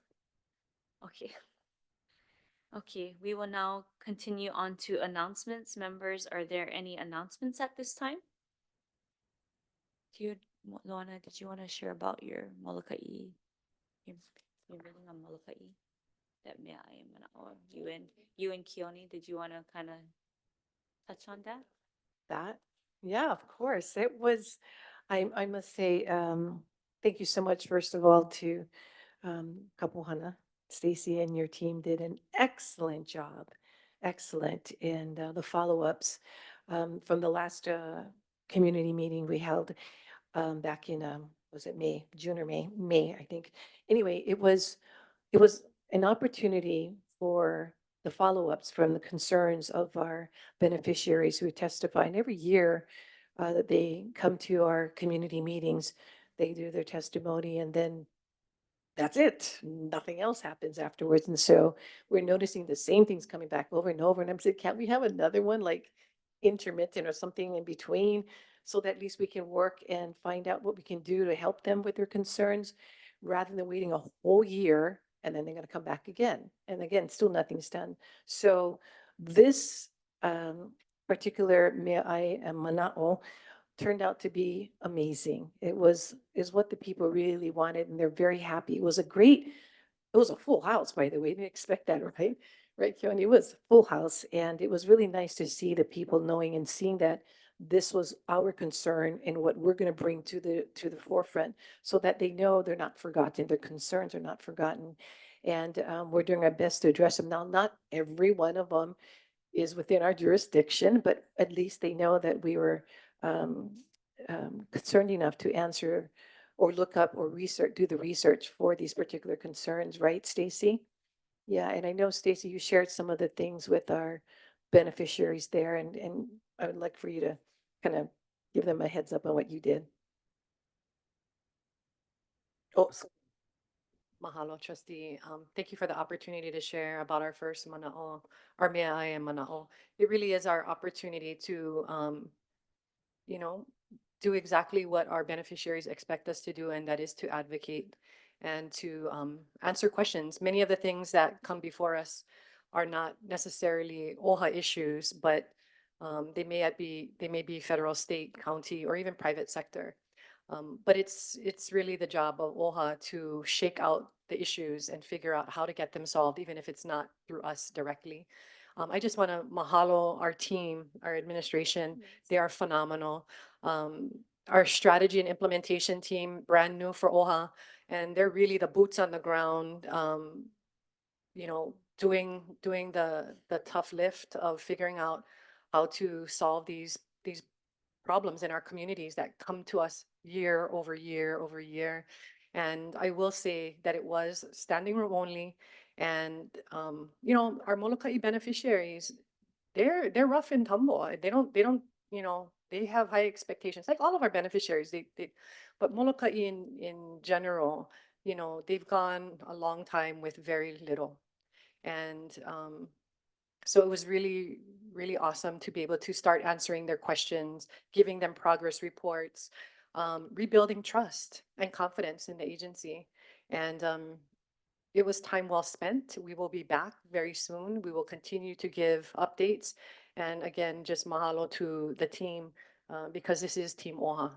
Okay. Okay, we will now continue on to announcements. Members, are there any announcements at this time? Do you, Luana, did you want to share about your Molokai? Your meeting on Molokai? That may I am, or you and Keone, did you want to kind of touch on that? That, yeah, of course. It was, I must say, thank you so much, first of all, to Kapuhana. Stacy and your team did an excellent job, excellent in the follow-ups from the last community meeting we held back in, was it May, June or May? May, I think. Anyway, it was an opportunity for the follow-ups from the concerns of our beneficiaries who testify. And every year that they come to our community meetings, they do their testimony, and then that's it. Nothing else happens afterwards. And so we're noticing the same things coming back over and over. And I'm saying, can't we have another one like intermittent or something in between, so that at least we can work and find out what we can do to help them with their concerns, rather than waiting a whole year and then they're going to come back again. And again, still nothing's done. So this particular Me'ai and Mana'o turned out to be amazing. Is what the people really wanted, and they're very happy. It was a full house, by the way. Didn't expect that, right? Right, Keone? It was a full house, and it was really nice to see the people knowing and seeing that this was our concern and what we're going to bring to the forefront, so that they know they're not forgotten, their concerns are not forgotten, and we're doing our best to address them. Now, not every one of them is within our jurisdiction, but at least they know that we were um, concerned enough to answer or look up or research, do the research for these particular concerns, right, Stacy? Yeah, and I know, Stacy, you shared some of the things with our beneficiaries there, and I would like for you to kind of give them a heads up on what you did. Oh, Mahalo, trustee. Thank you for the opportunity to share about our first mana'o, our me'ai and mana'o. It really is our opportunity to, you know, do exactly what our beneficiaries expect us to do, and that is to advocate and to answer questions. Many of the things that come before us are not necessarily OHA issues, but they may be federal, state, county, or even private sector. But it's really the job of OHA to shake out the issues and figure out how to get them solved, even if it's not through us directly. I just want to mahalo our team, our administration. They are phenomenal. Our strategy and implementation team, brand new for OHA, and they're really the boots on the ground, doing the tough lift of figuring out how to solve these problems in our communities that come to us year over year over year. And I will say that it was standing room only. And, our Molokai beneficiaries, they're rough and tumble. They don't, they have high expectations, like all of our beneficiaries. But Molokai in general, they've gone a long time with very little. And so it was really, really awesome to be able to start answering their questions, giving them progress reports, rebuilding trust and confidence in the agency. And it was time well spent. We will be back very soon. We will continue to give updates. And again, just mahalo to the team because this is Team OHA.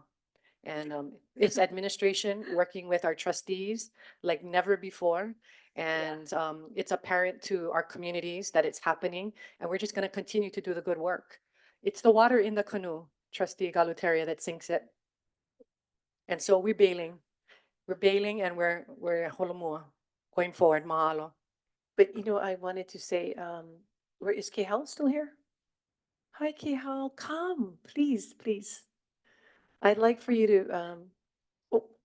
And it's administration working with our trustees like never before. And it's apparent to our communities that it's happening. And we're just going to continue to do the good work. It's the water in the canoe, Trustee Galuteria, that sinks it. And so we're bailing. We're bailing and we're holomua going forward. Mahalo. But I wanted to say, where is Kehal still here? Hi, Kehal, come, please, please. I'd like for you to,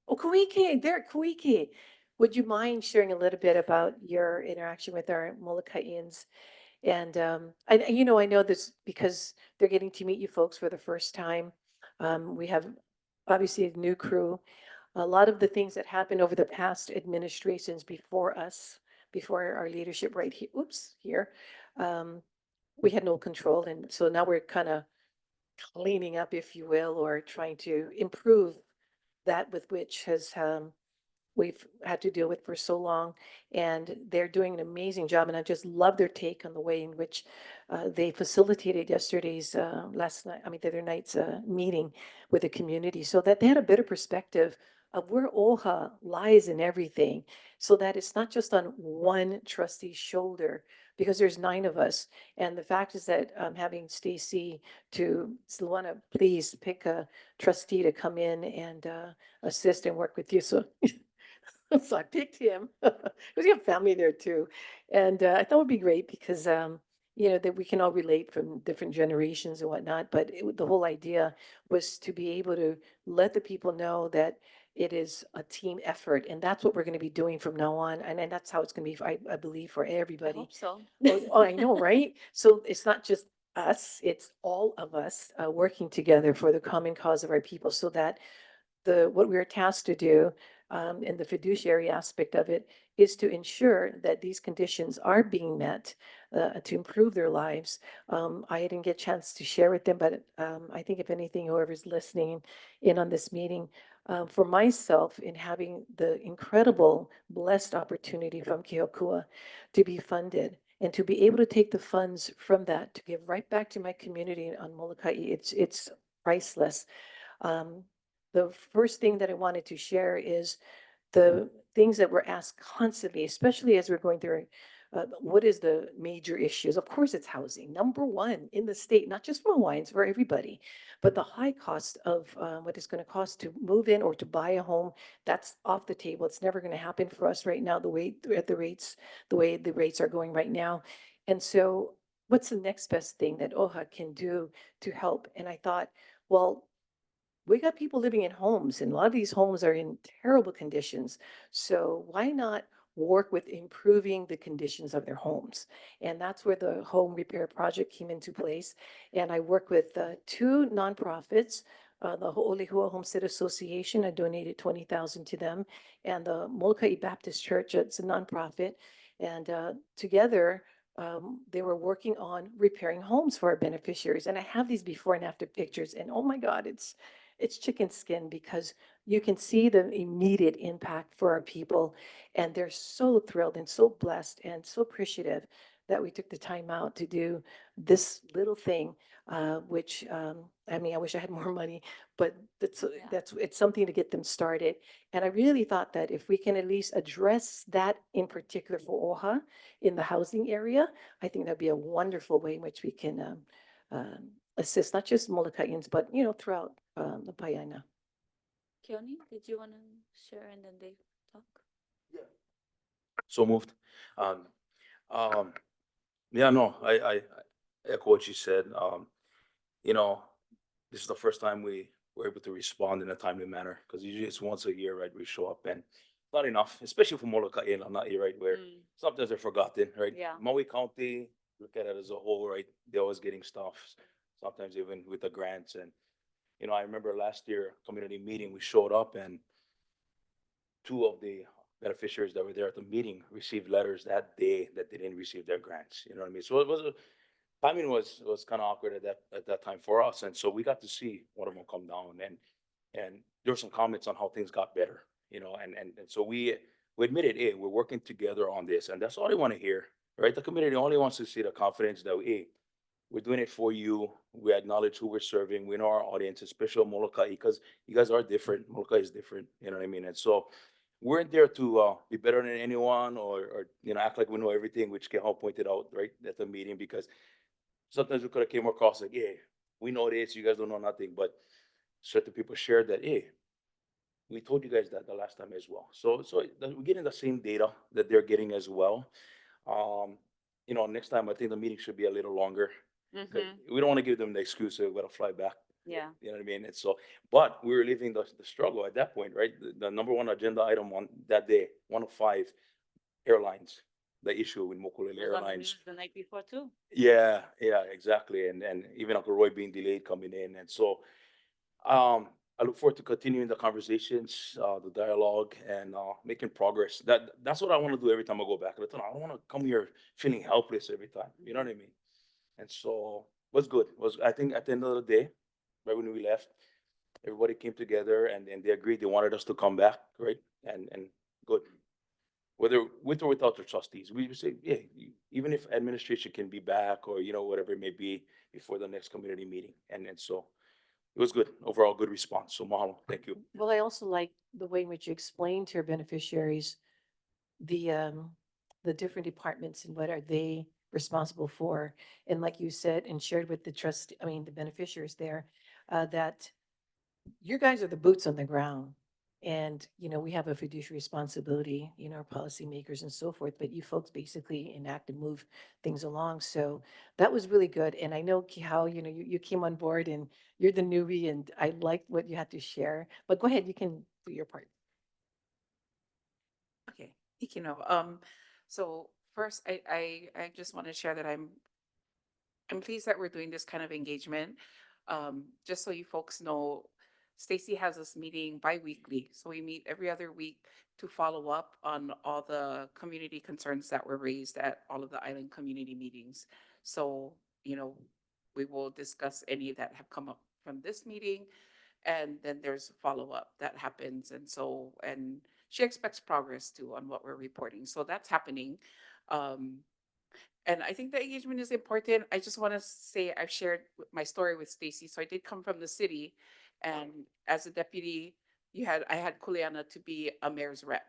Kuike, there, Kuike. Would you mind sharing a little bit about your interaction with our Molokaians? And I know this because they're getting to meet you folks for the first time. We have obviously a new crew. A lot of the things that happened over the past administrations before us, before our leadership right here, here, um, we had no control. And so now we're kind of cleaning up, if you will, or trying to improve that with which has we've had to deal with for so long. And they're doing an amazing job. And I just love their take on the way in which they facilitated yesterday's, the other night's meeting with the community so that they had a better perspective of where OHA lies in everything, so that it's not just on one trustee's shoulder, because there's 9 of us. And the fact is that having Stacy to Silwana, please pick a trustee to come in and assist and work with you. So so I picked him because we have family there too. And I thought it would be great because, that we can all relate from different generations and whatnot. But the whole idea was to be able to let the people know that it is a team effort. And that's what we're going to be doing from now on. And that's how it's going to be, I believe, for I everybody. hope so. Oh, I know, right? So it's not just us, it's all of us working together for the common cause of our people so that what we are tasked to do, and the fiduciary aspect of it is to ensure that these conditions are being met to improve their lives. I didn't get a chance to share with them, but I think if anything, whoever's listening in on this meeting, for myself in having the incredible blessed opportunity from Keokua to be funded and to be able to take the funds from that to give right back to my community on Molokai, it's priceless. Um, the first thing that I wanted to share is the things that we're asked constantly, especially as we're going through what is the major issues? Of course, it's housing, number one in the state, not just for Hawaiians, for everybody. But the high cost of what it's going to cost to move in or to buy a home, that's off the table. It's never going to happen for us right now, the way the rates are going right now. And so, what's the next best thing that OHA can do to help? And I thought, well, we got people living in homes, and a lot of these homes are in terrible conditions. So why not work with improving the conditions of their homes? And that's where the home repair project came into place. And I work with 2 nonprofits. The Ho'olehua Homestead Association, I donated 20,000 to them, and the Molokai Baptist Church, it's a nonprofit. And together, they were working on repairing homes for our beneficiaries. And I have these before and after pictures, and oh my God, it's chicken skin because you can see the immediate impact for our people. And they're so thrilled and so blessed and so appreciative that we took the time out to do this little thing, which, I wish I had more money, but it's something to get them started. And I really thought that if we can at least address that in particular for OHA in the housing area, I think that'd be a wonderful way in which we can assist not just Molokaians, but throughout the Payaina. Keone, did you want to share and then they talk? So moved. Um, yeah, no, I echo what you said. You know, this is the first time we we're able to respond in a timely manner, because usually it's once a year, right? We show up and not enough, especially for Molokai and Lanai, right? Where sometimes they're forgotten, right? Yeah. Maui County, look at it as a whole, right? They're always getting stuff, sometimes even with the grants. And, I remember last year, community meeting, we showed up and two of the beneficiaries that were there at the meeting received letters that day that they didn't receive their grants. You know what I mean? So it was timing was kind of awkward at that time for us, and so we got to see one of them come down, and there were some comments on how things got better. And so we admitted, hey, we're working together on this, and that's all they want to hear, right? The community only wants to see the confidence that hey, we're doing it for you. We acknowledge who we're serving. We know our audience, especially Molokai, because you guys are different. Molokai is different. You know what I mean? And so we weren't there to be better than anyone or act like we know everything, which Keho pointed out right at the meeting, because sometimes we could have came across like, hey, we know this, you guys don't know nothing. But certain people shared that, hey, we told you guys that the last time as well. So we're getting the same data that they're getting as well. Um, next time I think the meeting should be a little longer. 'Cause we don't want to give them the excuse that we gotta fly back. Yeah. You know what I mean? And so, but we were leaving the struggle at that point, right? The number one agenda item on that day, one of five airlines, the issue with Mokulele It was on the Airlines. news the night before too. Yeah, exactly. And even Uncle Roy being delayed coming in. And so I look forward to continuing the conversations, the dialogue, and making progress. That's what I want to do every time I go back. I don't want to come here feeling helpless every time. You know what I mean? And so was good. Was I think at the end of the day, right when we left, everybody came together and they agreed they wanted us to come back, right? And good. Whether with or without the trustees, we would say, yeah, even if administration can be back or whatever it may be before the next community meeting. And so it was good. Overall good response. So mahalo. Thank you. Well, I also like the way in which you explain to your beneficiaries the different departments and what are they responsible for. And like you said, and shared with the beneficiaries there, that you guys are the boots on the ground. And, we have a fiduciary responsibility, our policymakers and so forth, but you folks basically enact and move things along. So that was really good. And I know how, you came on board and you're the newbie and I liked what you had to share, but go ahead, you can do your part. Okay, so first, I just want to share that I'm pleased that we're doing this kind of engagement. Just so you folks know, Stacy has us meeting bi-weekly, so we meet every other week to follow up on all the community concerns that were raised at all of the island community meetings. So, we will discuss any that have come up from this meeting, and then there's follow-up that happens. And she expects progress too on what we're reporting. So that's happening. Um, and I think the engagement is important. I just want to say I've shared my story with Stacy. So I did come from the city, and as a deputy, I had Kuleana to be a mayor's rep,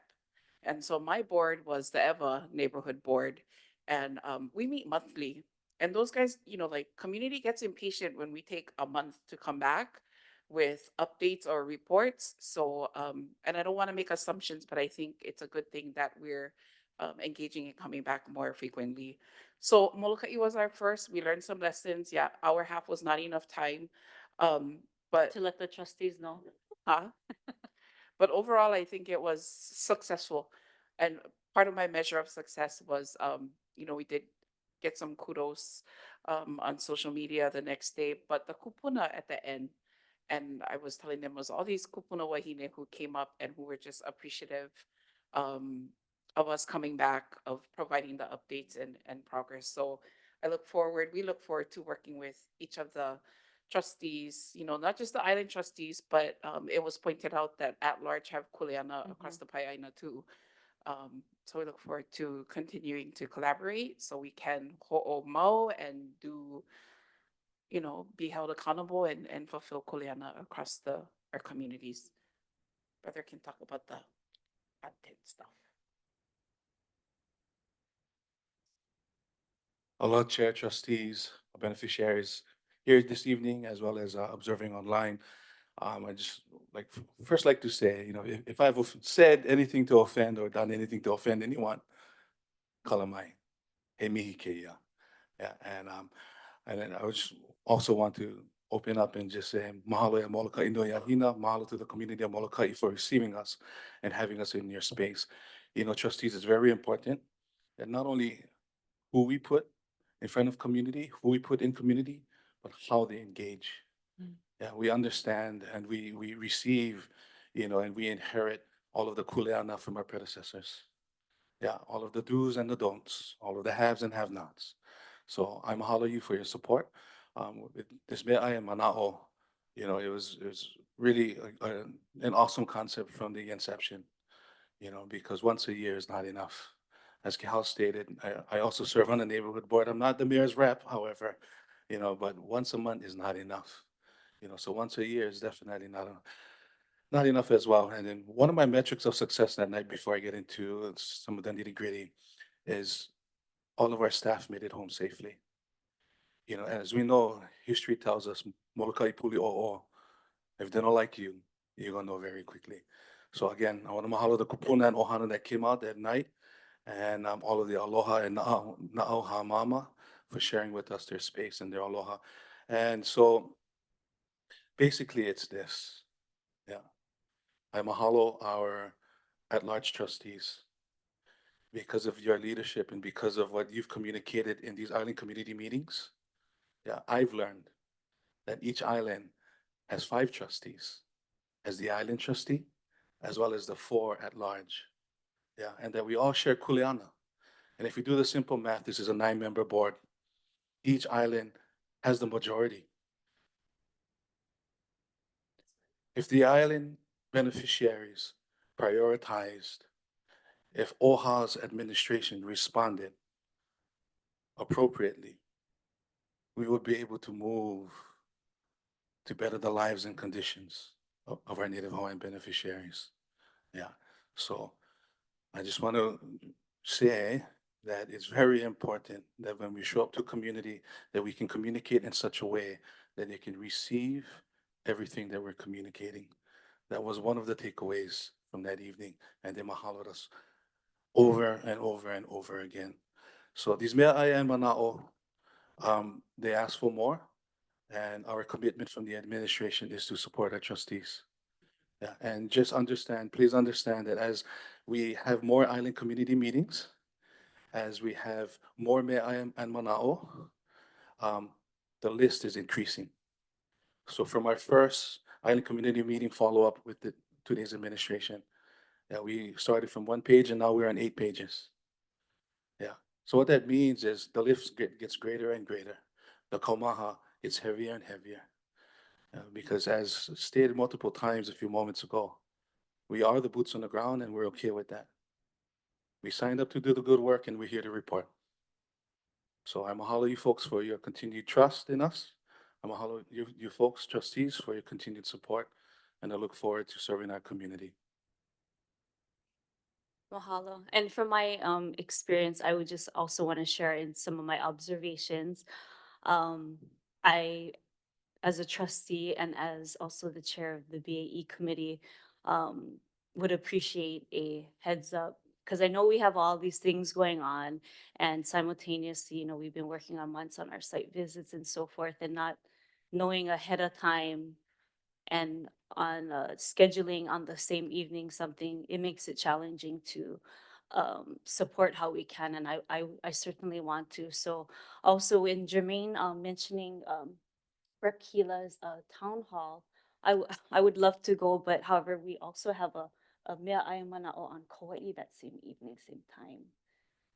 and so my board was the Eva neighborhood board, and we meet monthly. And those guys, like community gets impatient when we take a month to come back with updates or reports. So, and I don't want to make assumptions, but I think it's a good thing that we're engaging and coming back more frequently. So Molokai was our first. We learned some lessons. Yeah, hour half was not enough time. But To let the trustees know. huh? But overall, I think it was successful. And part of my measure of success was, we did get some kudos on social media the next day. But the kupuna at the end, and I was telling them, was all these kupuna wahine who came up and who were just appreciative um, of us coming back, of providing the updates and progress. So we look forward to working with each of the trustees, not just the island trustees, but it was pointed out that at large have kuleana across the Pai'aina too. So we look forward to continuing to collaborate so we can ho'o mau and do, be held accountable and fulfill kuleana across our communities. Brother can talk about the content stuff. Aloha Chair, trustees, beneficiaries here this evening, as well as observing online. I just first like to say, if I've said anything to offend or done anything to offend anyone, kalamai, he mihi keia. Yeah, and then I would just also want to open up and just say, mahalo ya Molokai Indoya Hina, mahalo to the community of Molokai for receiving us and having us in your space. You know, trustees, it's very important that not only who we put in front of community, who we put in community, but how they engage. Yeah, we understand and we receive, you know, and we inherit all of the kuleana from our predecessors. Yeah, all of the do's and the don'ts, all of the haves and have-nots. So I mahalo you for your support. This I am mana'o, you know, it was really an awesome concept from the inception, you know, because once a year is not enough. As Kehal stated, I also serve on the neighborhood board. I'm not the mayor's rep, however, you know, but once a month is not enough. You know, so once a year is definitely not enough as well. And then one of my metrics of success that night before I get into some of the nitty gritty is all of our staff made it home safely. You know, as we know, history tells us, Molokai puli o'o. If they don't like you, you're gonna know very quickly. So again, I want to mahalo the kupuna and ohana that came out that night, and all of the aloha and na'au ha'amama for sharing with us their space and their aloha. And so basically, it's this. Yeah, I mahalo our at-large trustees because of your leadership and because of what you've communicated in these island community meetings. Yeah, I've learned that each island has 5 trustees, as the island trustee, as well as the 4 at large. Yeah, and that we all share kuleana. And if we do the simple math, this is a 9-member board. Each island has the majority. If the island beneficiaries prioritized, if OHA's administration responded appropriately, we would be able to move to better the lives and conditions of our Native Hawaiian beneficiaries. Yeah. So I just want to say that it's very important that when we show up to community, that we can communicate in such a way that they can receive everything that we're communicating. That was one of the takeaways from that evening, and they mahaloed us over and over and over again. So these mea aya and mana'o, they asked for more, and our commitment from the administration is to support our trustees. Yeah, and just understand, please understand that as we have more island community meetings, as we have more mea aya and mana'o, um, the list is increasing. So from our first island community meeting follow-up with the today's administration, yeah, we started from 1 page and now we're on 8 pages. Yeah. So what that means is the lift gets greater and greater. The komaha gets heavier and heavier. Because as stated multiple times a few moments ago, we are the boots on the ground and we're okay with that. We signed up to do the good work and we're here to report. So I mahalo you folks for your continued trust in us. I mahalo you folks, trustees, for your continued support. And I look forward to serving our community. Mahalo. And from my experience, I would just also want to share in some of my observations. Um, I, as a trustee and as also the chair of the BAE committee, um, would appreciate a heads up because I know we have all these things going on, and simultaneously, we've been working on months on our site visits and so forth, and not knowing ahead of time and on scheduling on the same evening something, it makes it challenging to support how we can, and I certainly want to. So also in Jermaine mentioning Rep. Keela's town hall, I would love to go, but however, we also have a mea aya mana'o on Kauai that same evening, same time.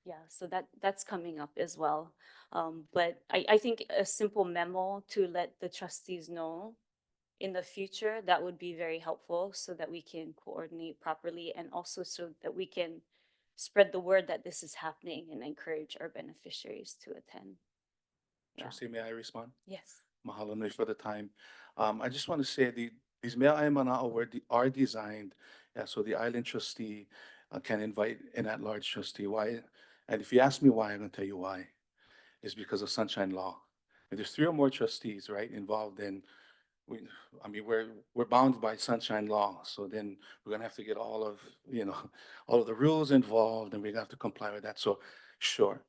Yeah, so that's coming up as well. But I think a simple memo to let the trustees know in the future, that would be very helpful so that we can coordinate properly and also so that we can spread the word that this is happening and encourage our beneficiaries to attend. Yeah. Trustee, may I respond? Yes. Mahalo nui for the time. I just want to say these mea aya mana'o are designed, yeah, so the island trustee can invite an at-large trustee. Why? And if you ask me why, I'm going to tell you why. It's because of sunshine law. If there's 3 or more trustees, right, involved, then we, I mean, we're bound by sunshine law. So then we're gonna have to get all of, all of the rules involved, and we have to comply with that. So, sure.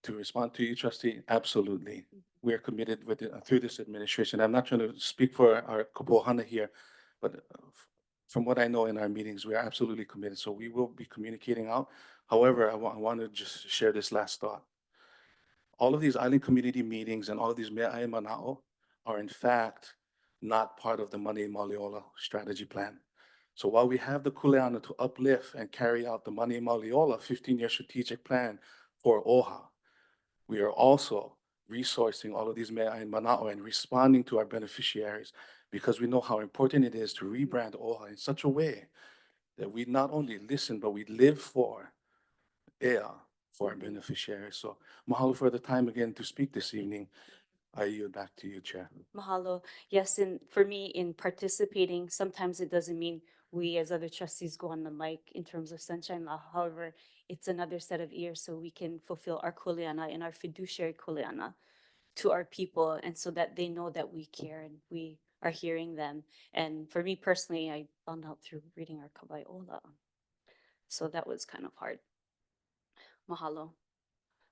To respond to you, trustee, absolutely. We are committed with, through this administration. I'm not trying to speak for our Kapohana here, but from what I know in our meetings, we are absolutely committed. So we will be communicating out. However, I want to just share this last thought. All of these island community meetings and all of these me'ai mana'o are in fact not part of the Mani Maliola strategy plan. So while we have the kuleana to uplift and carry out the Mani Maliola 15-year strategic plan for OHA, we are also resourcing all of these me'ai and mana'o and responding to our beneficiaries because we know how important it is to rebrand OHA in such a way that we not only listen, but we live for ea, for our beneficiaries. So mahalo for the time again to speak this evening. I yield back to you, Chair. Mahalo. Yes, and for me, in participating, sometimes it doesn't mean we as other trustees go on the mic in terms of sunshine law. However, it's another set of ears so we can fulfill our kuleana and our fiduciary kuleana to our people, and so that they know that we care and we are hearing them. And for me personally, I found out through reading our kawaiola. So that was kind of hard. Mahalo.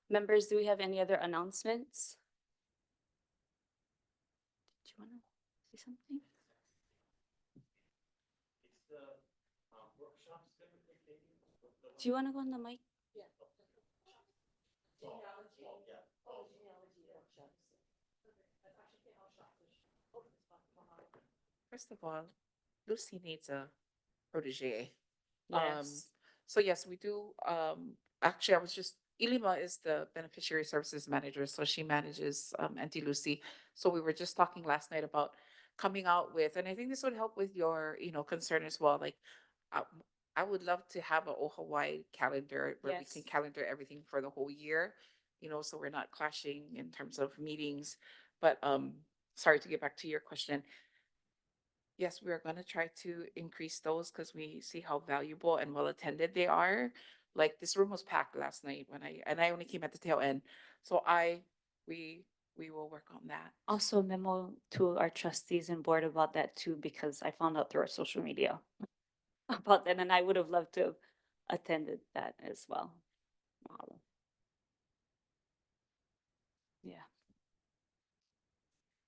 Members, do we have any other announcements? Do you want to say something? Do you want to go on the mic? First of all, Lucy needs a protege. Yes. So yes, we do. Actually, I was just, Ilima is the beneficiary services manager, so she manages, Auntie Lucy. So we were just talking last night about coming out with, and I think this would help with your, concern as well. Like, uh, I would love to have a Hawaii calendar where we can Yes. calendar everything for the whole year, so we're not clashing in terms of meetings. But, sorry to get back to your question. Yes, we are gonna try to increase those because we see how valuable and well attended they are. Like this room was packed last night and I only came at the tail end. So we will work on that. Also memo to our trustees and board about that too, because I found out through our social media about that, and I would have loved to have attended that as well. Mahalo. Yeah.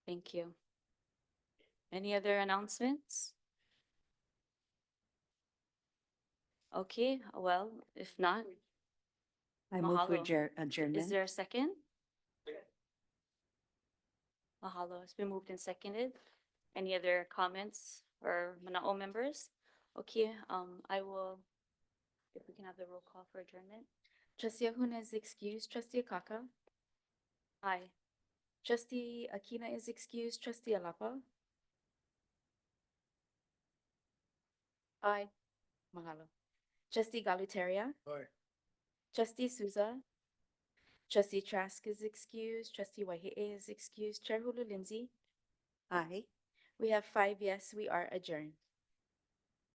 Thank you. Any other announcements? Okay, well, if not, I move for Mahalo. Is adjournment. there a second? Mahalo. It's been moved and seconded. Any other comments or Manao members? Okay, I will, if we can have the roll call for adjournment. Trustee Ahuna is excused. Trustee Akaka. Aye. Trustee Akina is excused. Trustee Alapa. Aye. Mahalo. Trustee Galuteria. Aye. Trustee Souza. Trustee Trask is excused. Trustee Wahehe is excused. Chair Hulu Lindsay. Aye. We have 5 yes, we are adjourned.